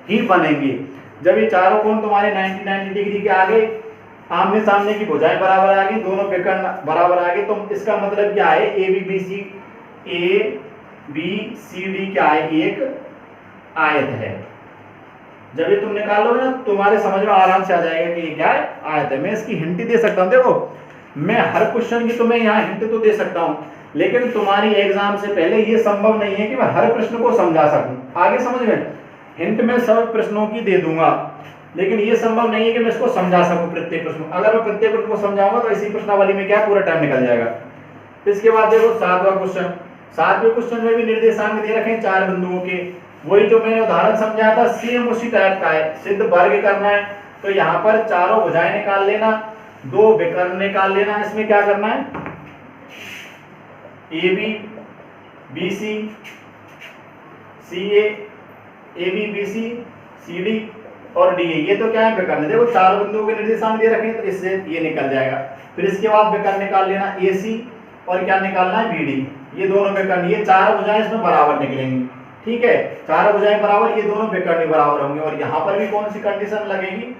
Speaker 1: ही बनेंगे। जब ये चारों कोण तुम्हारे 90 डिग्री के आ गए, आमने सामने की भुजाएं बराबर आ गई, दोनों विकर्ण बराबर आ गए, तो इसका मतलब क्या है, A B B C, A B C D क्या है, एक आयत है। जब ये तुम निकालोगे ना तुम्हारे समझ में आराम से आ जाएगा कि ये क्या है, आयत है। मैं इसकी हिंट दे सकता हूँ। देखो मैं हर क्वेश्चन की तुम्हें यहाँ हिंट तो दे सकता हूँ, लेकिन तुम्हारी एग्जाम से पहले ये संभव नहीं है कि मैं हर प्रश्न को समझा सकूं। आगे समझ में, हिंट में सब प्रश्नों की दे दूंगा, लेकिन ये संभव नहीं है कि मैं इसको समझा सकूं प्रत्येक प्रश्न। अगर मैं प्रत्येक प्रश्न को समझाऊंगा तो इसी प्रश्नावली में क्या पूरा टाइम निकल जाएगा। इसके बाद देखो 7वां क्वेश्चन। 7वें क्वेश्चन में भी निर्देशांक दे रखे हैं 4 बिंदुओं के। वही जो मैंने उदाहरण समझाया था सेम उसी टाइप का है। सिद्ध वर्ग करना है तो यहाँ पर चारों भुजाएं निकाल लेना, 2 विकर्ण निकाल लेना। इसमें क्या करना है, A B B C, C A B B C, C D और डी ए। ये तो क्या है, विकर्ण। देखो 4 बिंदुओं के निर्देशांक दे रखे हैं तो इससे ये निकल जाएगा। फिर इसके बाद विकर्ण निकाल लेना, ए सी, और क्या निकालना है, बी डी। ये दोनों विकर्ण, ये 4 भुजाएं इसमें बराबर निकलेंगी। ठीक है, चार भुजाएं बराबर, ये दोनों विकर्ण बराबर होंगे। और यहाँ पर भी कौन सी कंडीशन लगेगी,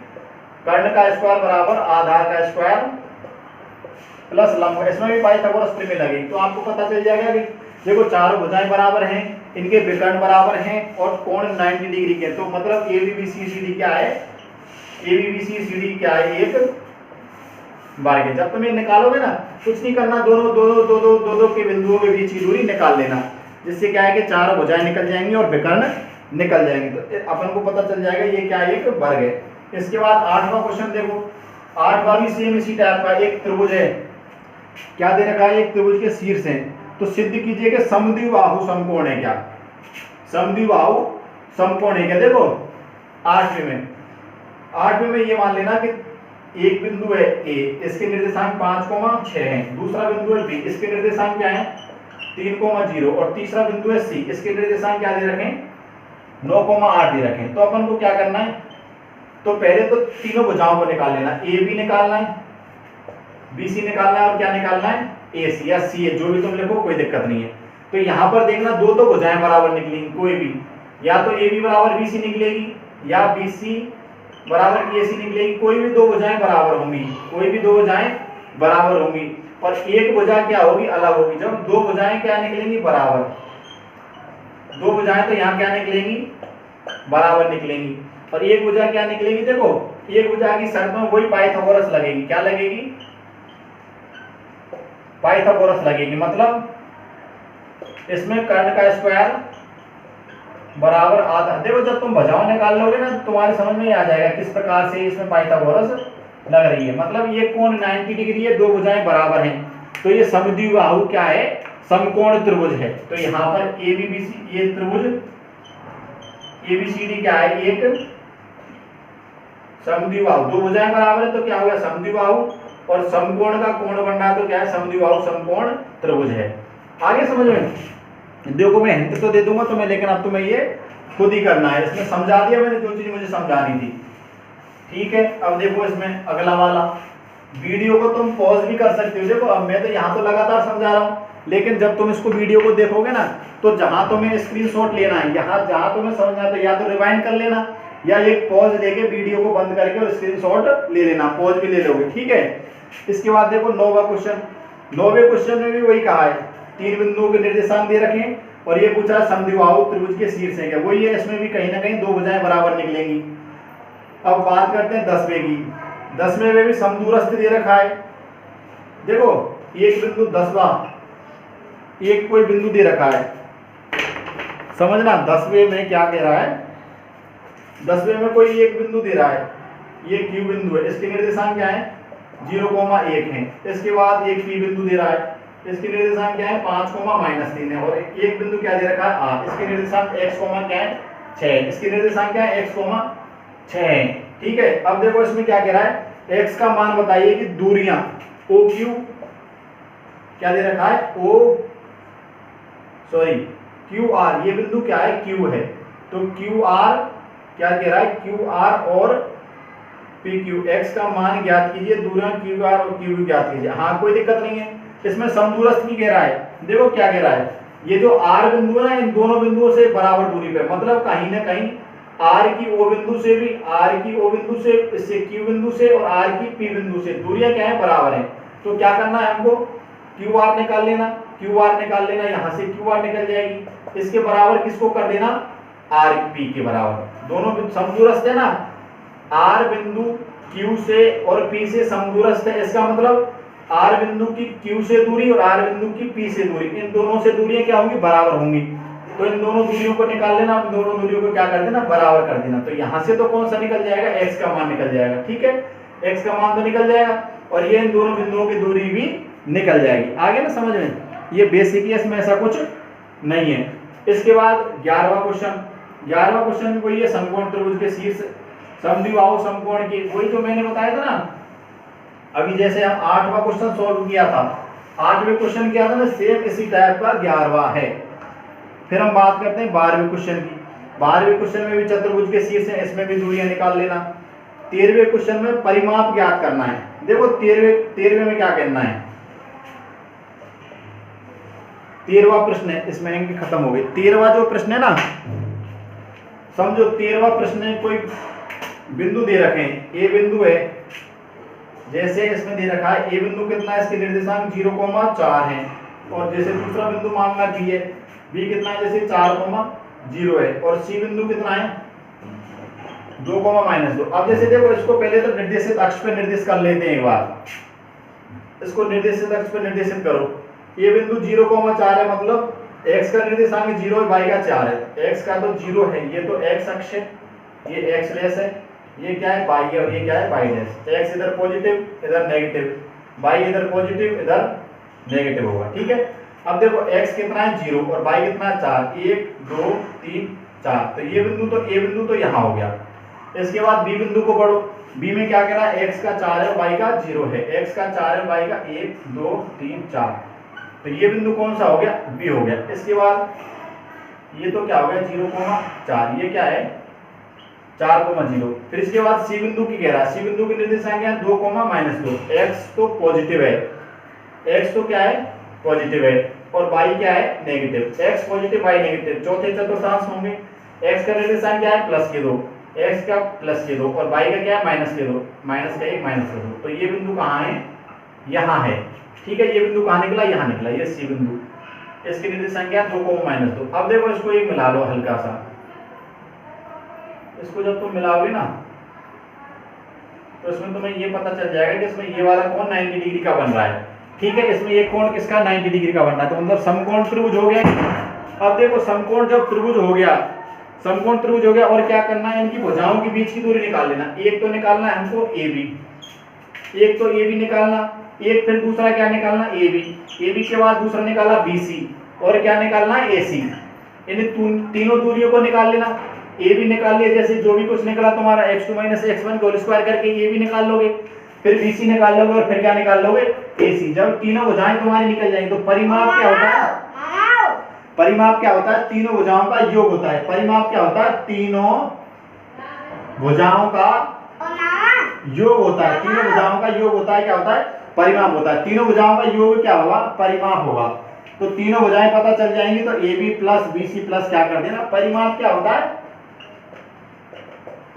Speaker 1: कर्ण का स्क्वायर बराबर आधार का स्क्वायर प्लस लंब, इसमें भी पाइथागोरस प्रमेय लगेगी। तो आपको पता चल जाएगा कि देखो चारों भुजाएं बराबर हैं, इनके विकर्ण बराबर हैं और कोण 90 डिग्री के, तो मतलब ए बी सी डी क्या है, ए बी सी डी क्या है, एक वर्ग है। जब तुम ये निकालोगे ना, कुछ नहीं करना, दोनों दो दो दो दो दो दो के बिंदुओं के बीच की दूरी निकाल लेना, जिससे क्या है कि चारों भुजाएं निकल जाएंगी और विकर्ण निकल जाएंगे। तो अपन को पता चल जाएगा ये क्या है, एक वर्ग है। इसके बाद 8वां क्वेश्चन देखो, 8वां भी सेम इसी टाइप का, एक त्रिभुज है, क्या दे रखा है, एक त्रिभुज के शीर्ष है, तो सिद्ध कीजिए कि समद्विबाहु समकोण है क्या, समद्विबाहु समकोण है क्या। देखो 8वें में ये मान लेना कि एक बिंदु है ए, इसके निर्देशांक 5,6 हैं, दूसरा बिंदु है बी, इसके निर्देशांक क्या है 3,0 और तीसरा बिंदु है सी, इसके निर्देशांक क्या दे रखे 9,8 दे रखे। तो अपन को क्या करना है, तो पहले तो तीनों भुजाओं को निकाल लेना, ए बी निकालना है, बी सी निकालना है और क्या निकालना है, ए सी या सी ए, जो भी तुम लिखो कोई दिक्कत नहीं है। तो यहाँ पर देखना दो तो भुजाएं बराबर निकलेंगी, कोई भी, या तो ए बी बराबर बी सी निकलेगी या बी सी बराबर ए सी निकलेगी, कोई भी दो भुजाएं बराबर होंगी, कोई भी दो भुजाएं बराबर होंगी। और एक भुजा क्या होगी, अलग होगी। जब दो भुजाएं क्या निकलेंगी, बराबर, दो भुजाएं तो यहाँ क्या निकलेंगी, बराबर निकलेंगी, और एक भुजा क्या निकलेगी, देखो एक भुजा की शर्त में वही पाइथागोरस लगेगी, क्या लगेगी, पाइथागोरस लगेगी। मतलब इसमें कर्ण का स्क्वायर बराबर आधा, देखो जब तुम भुजाओं निकाल लोगे ना, तुम्हारे समझ में आ जाएगा किस प्रकार से इसमें पाइथागोरस लग रही है। मतलब ये कोण 90 डिग्री है, दो भुजाएं बराबर हैं, तो ये समद्विबाहु क्या है, समकोण त्रिभुज है। तो यहाँ पर ए बी बी सी, ये त्रिभुज ए बी सी डी क्या है, एक समद्विबाहु, दो भुजाएं बराबर है तो क्या होगा, समद्विबाहु, और समकोण का कोण बन रहा है तो क्या है, समद्विबाहु समकोण त्रिभुज है। आगे समझ में, देखो मैं हिंट तो दे दूंगा तुम्हें, लेकिन अब तुम्हें ये खुद ही करना है। इसमें समझा दिया मैंने जो चीज मुझे समझानी थी, ठीक है। अब देखो इसमें अगला वाला, वीडियो को तुम पॉज भी कर सकते हो। देखो अब मैं तो यहाँ तो लगातार समझा रहा हूँ, लेकिन जब तुम इसको वीडियो को देखोगे ना, तो जहां तुम्हें स्क्रीनशॉट लेना है, यहाँ जहां तुम्हें समझना है, तो या तो रिवाइंड कर लेना या एक पॉज लेके वीडियो को बंद करके और स्क्रीनशॉट ले लेना, पॉज भी ले लोगे, ठीक है। इसके बाद देखो 9वां क्वेश्चन, 9वें क्वेश्चन में भी वही कहा है, तीन बिंदुओं के निर्देशांक दे रखे हैं और ये पूछा समद्विबाहु त्रिभुज के शीर्ष है क्या, वही है। इसमें भी कहीं ना कहीं दो भुजाएं बराबर निकलेंगी। अब बात करते हैं 10वें की, 10वें में भी समदूरस्थ दे रखा है। देखो एक बिंदु 10वां, एक कोई बिंदु दे रखा है, समझना 10वें में क्या कह रहा है, 10वें में कोई एक बिंदु दे रहा है, ये क्यू बिंदु है, इसके निर्देशांक क्या है 0,1 है। इसके बाद एक पी बिंदु दे रहा है, इसके निर्देशांक क्या है 5,-3 है, और एक बिंदु क्या दे रखा है आर, इसके निर्देशांक x, क्या है 6, इसके निर्देशांक क्या है x, 6 है, ठीक है। अब देखो इसमें क्या कह रहा है, x का मान बताइए कि दूरियां ओ क्यू क्या दे रखा है, क्यू आर, ये बिंदु क्या है क्यू है, तो क्यू आर क्या कह रहा है, क्यू आर और पी क्यू, एक्स का मान ज्ञात कीजिए, दूरियां क्यू आर और क्यू ज्ञात कीजिए। हाँ कोई दिक्कत नहीं है, इसमें समदूरस्थ भी कह रहा है। देखो क्या कह रहा है, ये जो आर बिंदु है ना, इन दोनों बिंदुओं से बराबर दूरी पे, मतलब कहीं ना कहीं आर की ओ बिंदु से भी, आर की ओ बिंदु से, इससे क्यू बिंदु से और आर की पी बिंदु से दूरियां क्या है, बराबर है। तो क्या करना है हमको, क्यू आर निकाल लेना, क्यू आर निकाल लेना, यहाँ से क्यू आर निकल जाएगी, इसके बराबर किसको कर देना, आर पी के बराबर, दोनों समदूरस्थ है ना, आर बिंदु क्यू से और पी से समदूरस्थ है, इसका मतलब आर बिंदु की क्यू से दूरी और आर बिंदु की पी से दूरी, इन दोनों से दूरियां क्या होंगी, बराबर होंगी। तो इन दोनों दूरियों को निकाल लेना, इन दोनों दूरियों को क्या कर देना, बराबर कर देना। तो यहाँ से तो कौन सा निकल जाएगा, एक्स का मान निकल जाएगा, ठीक है, एक्स का मान तो निकल जाएगा और ये इन दोनों बिंदुओं की दूरी भी निकल जाएगी। आगे ना समझ में, ये बेसिक है, इसमें ऐसा कुछ नहीं है। इसके बाद 11वां क्वेश्चन, 11वां क्वेश्चन भी वही है, समकोण त्रिभुज के शीर्ष समद्विबाहु समकोण की, वही जो मैंने बताया था ना अभी, जैसे हम 8वां क्वेश्चन सॉल्व किया था, 8वें क्वेश्चन किया था ना, सेम इसी टाइप का 11वां है। फिर हम बात करते हैं 12वें क्वेश्चन की। 12वें क्वेश्चन में भी चतुर्भुज के शीर्ष है, इसमें भी दूरियां निकाल लेना। 13वें क्वेश्चन में परिमाप ज्ञात करना है। देखो 13वें में क्या करना है, 13वां प्रश्न है, इसमें इनकी खत्म हो गई। 13वां जो प्रश्न है ना, समझो 13वां प्रश्न है, कोई बिंदु दे रखे हैं, ए बिंदु है, जैसे इसमें दे रखा है ए बिंदु कितना है, इसके निर्देशांक 0,4 है, और जैसे दूसरा बिंदु मांगना बी है, बी कितना है, जैसे 4,0 है, और सी बिंदु कितना है 2,-2। अब जैसे देखो इसको पहले तो निर्देशित अक्ष पे निर्देशित कर लेते हैं एक बार, इसको निर्देशित अक्ष पे निर्देशित करो। ये बिंदु 0,4 है, मतलब x का निर्देशांक 0 है, y का 4 है, x का तो 0 है, ये तो x अक्ष है, ये x लेस है, ये क्या है y है, और ये क्या है y डैश। x इधर पॉजिटिव इधर नेगेटिव, y इधर पॉजिटिव इधर नेगेटिव होगा, ठीक है। अब देखो x कितना है 0 और y कितना है 4, 1 2 3 4, तो ये बिंदु तो a बिंदु तो यहाँ हो गया। इसके बाद b बिंदु को पढ़ो, b में क्या कह रहा है, x का 4 है y का 0 है, x का 4 है y का 1 2 3 4, तो ये बिंदु कौन सा हो गया, b हो गया। इसके बाद ये तो क्या हो गया 0,4, ये क्या है 4,0। फिर इसके बाद सी बिंदु की कह रहा है, सी बिंदु की निर्देशांक है 2,-2, x तो पॉजिटिव है, x तो क्या है पॉजिटिव है, और y क्या है negative, x positive y negative, चौथे चतुर्थांश होंगे। x का निर्देशांक क्या है +2, x का +2, और y का क्या है -2, -1 -2, तो ये बिंदु कहाँ है, यहाँ है, ठीक है। ये बिंदु कहाँ निकला, यहाँ निकला, ये सी बिंदु, इसकी निर्देशांक क्या है 2,-2। अब देखो इसको एक मिला लो हल्का सा, इसको जब तुम मिलाओगे ना तो इसमें तुम्हें ये पता चल जाएगा कि इसमें ये वाला कोण 90 डिग्री का बन रहा है, ठीक है। इसमें ये कोण किसका 90 डिग्री का बन रहा है, तो मतलब समकोण त्रिभुज हो गया। अब देखो समकोण जब त्रिभुज हो गया, समकोण त्रिभुज हो गया, और क्या करना है, इनकी भुजाओं के बीच की दूरी निकाल लेना। एक तो निकालना है हमको AB, एक तो AB निकालना, एक फिर दूसरा क्या निकालना AB, AB के बाद दूसरा निकाला BC, और क्या निकालना है AC। इन तीनों दूरियों को निकाल लेना। AB निकाल लिया, जैसे जो भी कुछ निकला तुम्हारा x2 - x1 होल स्क्वायर करके AB निकाल लोगे, फिर BC निकाल लोगे, और फिर क्या निकाल लोगे AC। जब तीनों भुजाएं तुम्हारी निकल जाएंगी तो परिमाप क्या होता है, परिमाप क्या होता है, तीनों भुजाओं का योग होता है। परिमाप क्या होता है, तीनों भुजाओं का योग होता है, तीनों भुजाओं का योग होता है, क्या होता है परिमाप होता है। तीनों भुजाओं का योग क्या होगा, परिमाप होगा। तो तीनों भुजाएं पता चल जाएंगी, तो AB + BC + क्या कर देना, परिमाप क्या होता है,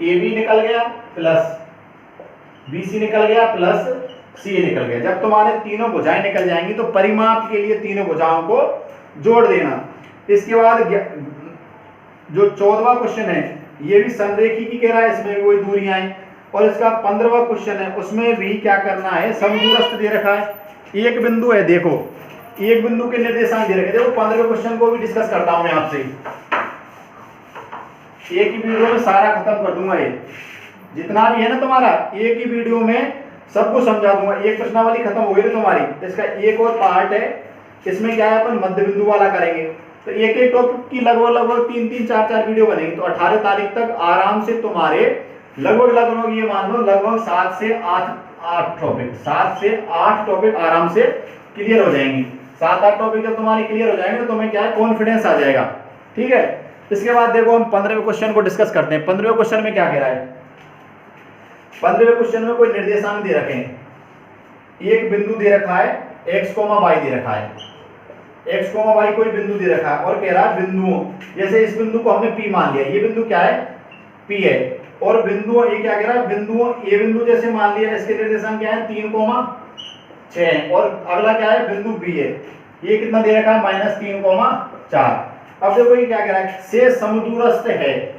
Speaker 1: AB निकल गया प्लस BC निकल गया प्लस C निकल गया। जब तुम्हारे तीनों भुजाएं निकल जाएंगी तो परिमाप के लिए तीनों भुजाओं को जोड़ देना। इसके बाद जो 14वां क्वेश्चन है, ये भी संरेखी की कह रहा है, इसमें भी वही दूरियां हैं। और इसका 15वां क्वेश्चन है, उसमें भी क्या करना है, समदूरस्थ दे रखा है, एक बिंदु है, देखो एक बिंदु के निर्देशांक दे रखे। देखो 15वें क्वेश्चन को भी डिस्कस करता हूं मैं आपसे, एक ही वीडियो में सारा खत्म कर दूंगा, ये जितना भी है ना तुम्हारा, एक ही वीडियो में सबको समझा दूंगा। एक प्रश्नावली खत्म हो गई तुम्हारी, इसका एक और पार्ट है, इसमें क्या है अपन मध्य बिंदु वाला करेंगे। तो एक एक टॉपिक की लगभग 3-3 4-4 वीडियो बनेंगे। तो 18 तारीख तक आराम से तुम्हारे लगभग ये मान लो लगभग 7 से 8 टॉपिक, 7 से 8 टॉपिक आराम से क्लियर हो जाएंगे। 7-8 टॉपिक जब तुम्हारे क्लियर हो जाएंगे तो तुम्हें क्या है कॉन्फिडेंस आ जाएगा, ठीक है। इसके बाद देखो हम 15वें क्वेश्चन को डिस्कस करते हैं। 15वें क्वेश्चन में क्या कह रहा है, 15वें क्वेश्चन में कोई निर्देशांक दे रखे हैं, एक बिंदु दे रखा है x, y दे रखा है, x, y कोई बिंदु दे रखा है, और कह रहा है बिंदुओं, जैसे इस बिंदु को हमने P मान लिया, ये बिंदु क्या है P है, और बिंदुओं ये क्या कह रहा है, बिंदुओं ए बिंदु जैसे मान लिया, इसके निर्देशांक क्या है 3,6, और अगला क्या है बिंदु B है, ये कितना दे रखा है -3,4। अब देखो ये क्या कह रहा है, से समदूरस्थ है।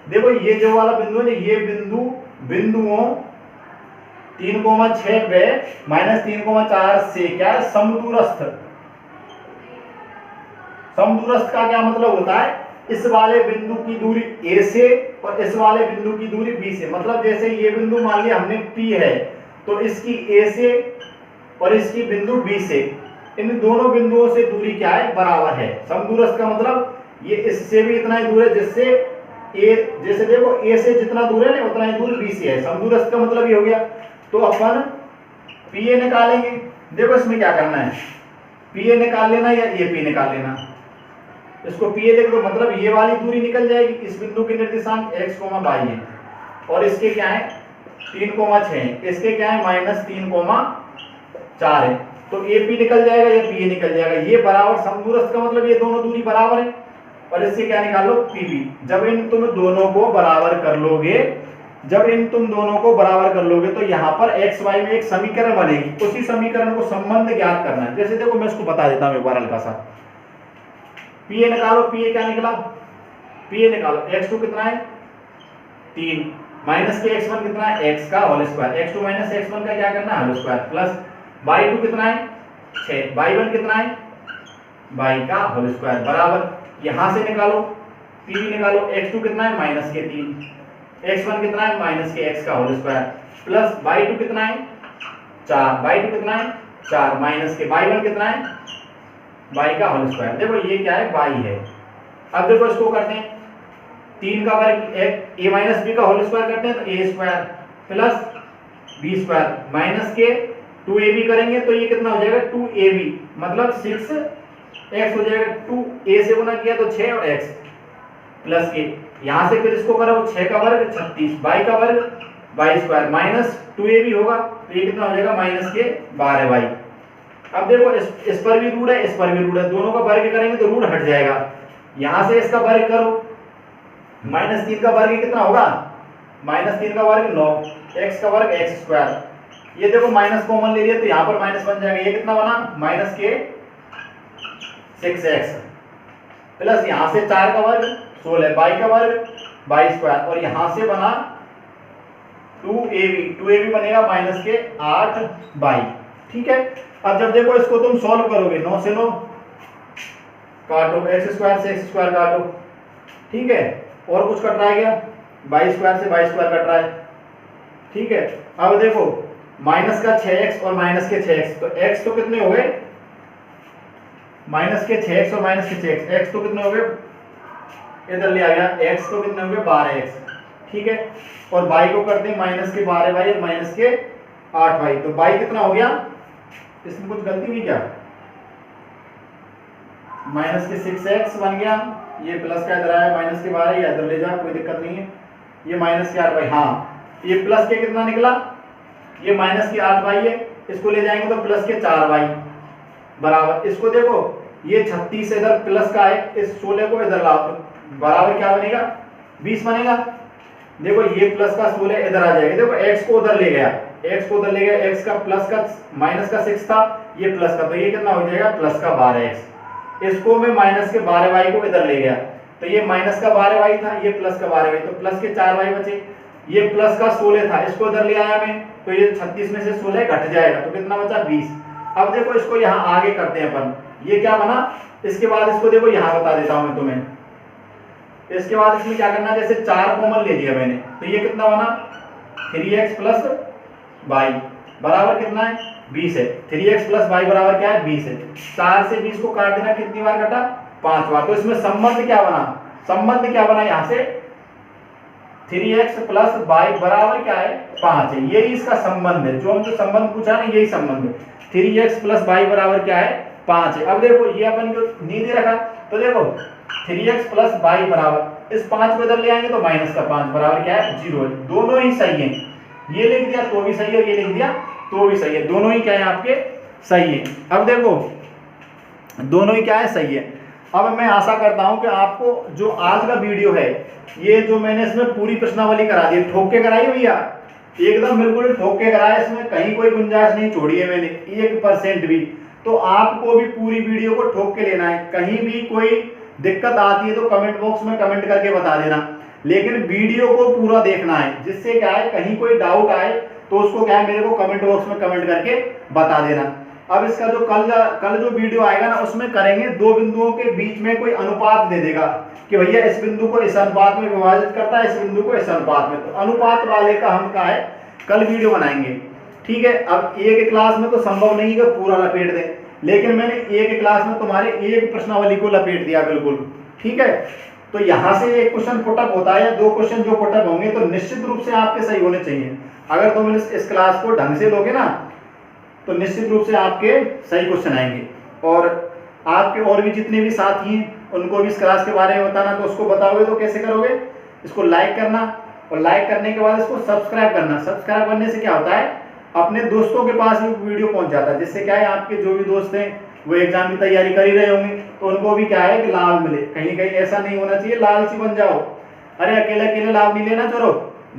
Speaker 1: देखो ये जो वाला बिंदु है ना, ये बिंदुओं 3,6 पे -3,4 से क्या है समदूरस्थ। समदूरस्थ का क्या मतलब होता है, इस वाले बिंदु की दूरी A से और इस वाले बिंदु की दूरी B से। मतलब जैसे ये बिंदु मान लिया हमने P है, तो इसकी A से और इसकी बिंदु B से, इन दोनों बिंदुओं से दूरी क्या है बराबर है। समदूरस्थ का मतलब ये इससे भी इतना ही दूर है, जिससे A, जैसे देखो A से जितना दूर है ना उतना ही दूर B से है। समदूरस्थ का मतलब ये हो गया। तो अपन PA निकालेंगे। देखो इसमें क्या करना है, PA निकाल लेना या AP निकाल लेना। इसको PA लिख दो, मतलब ये वाली दूरी निकल जाएगी। इस बिंदु के निर्देशांक x, y है, और इसके क्या है 3,6 है, इसके क्या है -3,4 है। तो AP निकल जाएगा या PA निकल जाएगा। ये बराबर समदूरस्थ का मतलब ये दोनों दूरी बराबर है, और इससे क्या निकाल लो PB। जब इन तुम दोनों को बराबर कर लोगे, तो यहाँ पर XY में एक समीकरण बनेगी, उसी समीकरण को संबंध ज्ञात करना है। जैसे देखो मैं इसको बता देता हूँ एक बार हल्का सा। PA निकालो, PA क्या निकला, PA निकालो, x2 कितना है 3 माइनस के x1 कितना है x का whole square, x2 minus x1 का क्या करना है होल स्क्वायर, प्लस y2 कितना है 6, y1 कितना है y का होल स्क्वायर, बराबर यहां से निकालो PB निकालो, x2 कितना है माइनस के 3, x1 कितना है माइनस के x का होल स्क्वायर, प्लस y2 कितना है 4, y2 कितना है 4 माइनस के y1 कितना है y का होल स्क्वायर। देखो ये क्या है y है। अब देखो इसको करते हैं 3 का वर्ग a माइनस b का होल स्क्वायर करते हैं तो a square plus b square minus के 2ab करेंगे तो ये कितना हो जाएगा 2ab, मतलब 6x हो जाएगा, 2a से गुना किया तो 6 और x प्लस के, यहां से फिर इसको करो 6 का वर्ग 36, y का वर्ग y स्क्वायर माइनस 2ab होगा तो ये कितना हो जाएगा माइनस के 12y। अब देखो इस पर भी रूट है, इस पर भी रूट है, दोनों का वर्ग करेंगे तो रूट हट जाएगा। यहां से इसका वर्ग करो, माइनस 3 का वर्ग कितना होगा, माइनस 3 का वर्ग 9, x का वर्ग x स्क्वायर, ये देखो माइनस कॉमन ले लिया तो यहाँ पर माइनस बन जाएगा, ये कितना बना माइनस के 6x प्लस यहाँ से 4 का वर्ग 16, y का वर्ग y स्क्वायर, और यहाँ से बना 2ab बनेगा माइनस के 8y। ठीक है, अब जब देखो इसको तुम सॉल्व करोगे, 9 से 9 काटो, x स्क्वायर से x स्क्वायर काटो, ठीक है, और कुछ कट रहा है क्या, y स्क्वायर से y स्क्वायर कट रहा है। ठीक है, अब देखो माइनस का 6x और माइनस के 6x, तो x तो कितने हो गए माइनस के 6x और माइनस के 6x, x तो कितने हो गए इधर ले आ गया, x तो कितने हो गए 12x। ठीक है, और y को करते हैं माइनस के 12y और माइनस के 8y, तो y कितना हो गया, इसमें कुछ गलती हुई क्या, माइनस के 6x बन गया, ये प्लस का इधर आया माइनस के 12, ये इधर ले जाओ कोई दिक्कत नहीं है, ये माइनस के 8y, हाँ ये प्लस के कितना निकला, ये माइनस के 8y है, इसको ले जाएंगे तो प्लस के 4y बराबर, इसको देखो ये 36 इधर प्लस का है, इस 16 को इधर लाओ तो बराबर क्या बनेगा 20 बनेगा। देखो ये प्लस का 16 इधर आ जाएगा, देखो x को उधर ले गया, x का प्लस का माइनस का 6 था, ये प्लस का, तो ये कितना हो जाएगा प्लस का 12x, इसको मैं माइनस के 12y को इधर ले गया तो ये माइनस का 12y था, ये प्लस का 12y, तो प्लस के 4y बचे, ये प्लस का 16 था, इसको इधर ले आया मैं तो ये 36 में से 16 घट जाएगा तो कितना बचा 20। अब देखो इसको यहाँ आगे करते हैं अपन, ये क्या बना, इसके बाद इसको देखो यहाँ बता देता हूँ मैं तुम्हें, इसके बाद इसमें क्या करना है, जैसे 4 कॉमन ले लिया मैंने तो ये कितना बना 3x प्लस y बराबर कितना है 20 है, 3x प्लस y बराबर क्या है 20 है, 4 से 20 को काट देना, कितनी बार कटा 5 बार, तो इसमें संबंध क्या बना, यहाँ से 3x प्लस y बराबर क्या है 5 है, यही इसका संबंध है, जो हमसे संबंध पूछा ना यही संबंध है, 3x प्लस y बराबर क्या है 5 है। अब देखो ये अपन जो नहीं दे रखा, तो देखो 3x प्लस y बराबर, इस 5 को इधर ले आएंगे तो माइनस का 5 बराबर क्या है 0 है, दोनों ही सही है, ये लिख दिया तो भी सही है, ये लिख दिया तो भी सही है, दोनों ही क्या है आपके सही है। अब देखो दोनों ही क्या है सही है। अब मैं आशा करता हूं कि आपको जो आज का वीडियो है, ये जो मैंने इसमें पूरी प्रश्नावली करा दी, ठोक के कराई भैया, एकदम बिल्कुल ठोक के कराया, इसमें कहीं कोई गुंजाइश नहीं छोड़ी है मैंने 1% भी, तो आपको भी पूरी वीडियो को ठोक के लेना है, कहीं भी कोई दिक्कत आती है तो कमेंट बॉक्स में कमेंट करके बता देना, लेकिन वीडियो को पूरा देखना है, जिससे क्या है कहीं कोई डाउट आए तो उसको क्या है मेरे को कमेंट बॉक्स में कमेंट करके बता देना। अब इसका जो कल जो वीडियो आएगा ना, उसमें करेंगे 2 बिंदुओं के बीच में कोई अनुपात दे देगा कि भैया इस बिंदु को इस अनुपात में विभाजित करता है, इस बिंदु को इस अनुपात में, तो अनुपात वाले का हम क्या है कल वीडियो बनाएंगे। ठीक है, अब एक क्लास में तो संभव नहीं है पूरा लपेट दें, लेकिन मैंने एक क्लास में तुम्हारे एक प्रश्नावली को लपेट दिया बिल्कुल। ठीक है, तो यहाँ से एक क्वेश्चन पुटअप होता है या 2 क्वेश्चन जो पुटअप होंगे तो निश्चित रूप से आपके सही होने चाहिए। अगर तुम इस क्लास को ढंग से लोगे ना तो निश्चित रूप से आपके सही क्वेश्चन आएंगे, और आपके और भी जितने भी साथी हैं उनको भी इस क्लास के बारे में बताना, तो उसको बताओगे तो कैसे करोगे, इसको लाइक करना, और लाइक करने के बाद इसको सब्सक्राइब करना। सब्सक्राइब करने से क्या होता है, अपने दोस्तों के पास ही वीडियो पहुंच जाता है, जिससे क्या है आपके जो भी दोस्त हैं वो एग्जाम की तैयारी कर ही रहे होंगे, तो उनको भी क्या है कि लाभ मिले। कहीं कहीं ऐसा नहीं होना चाहिए लालची बन जाओ, अरे अकेले अकेले लाभ नहीं लेना चलो,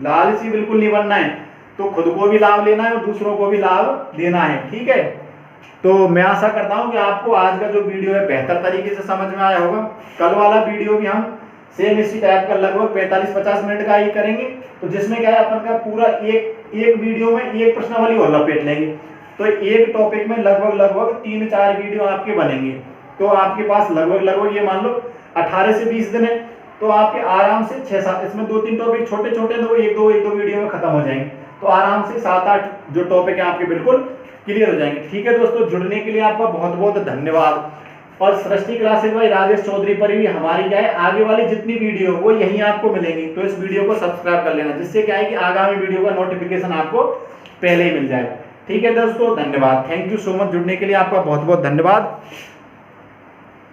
Speaker 1: लालची बिल्कुल नहीं बनना है, तो खुद को भी लाभ लेना है और दूसरों को भी लाभ देना है, ठीक है। तो मैं आशा करता हूं कि आपको आज का जो वीडियो है बेहतर तरीके से समझ में आया होगा। कल वाला वीडियो भी हम सेम इसी टाइप का लगभग 45-50 मिनट का ही करेंगे, तो जिसमें क्या है अपन का पूरा एक वीडियो में एक प्रश्नावली और लपेट लेंगे, तो एक टॉपिक में लगभग 3-4 वीडियो आपके बनेंगे। तो आपके पास लगभग ये मान लो 18 से 20 दिन है, तो आपके आराम से 6-7, इसमें 2-3 टॉपिक छोटे छोटे तो एक दो वीडियो में खत्म हो जाएंगे, तो आराम से 7-8 जो टॉपिक है आपके बिल्कुल क्लियर हो जाएंगे, ठीक है दोस्तों। जुड़ने के लिए आपका बहुत बहुत धन्यवाद। और सृष्टि क्लासेज बाय राजेश चौधरी पर भी हमारी क्या है आगे वाली जितनी वीडियो वो यहीं आपको मिलेंगी, तो इस वीडियो को सब्सक्राइब कर लेना, जिससे क्या है कि आगामी वीडियो का नोटिफिकेशन आपको पहले ही मिल जाए, ठीक है दोस्तों। धन्यवाद, थैंक यू सो मच। जुड़ने के लिए आपका बहुत बहुत धन्यवाद।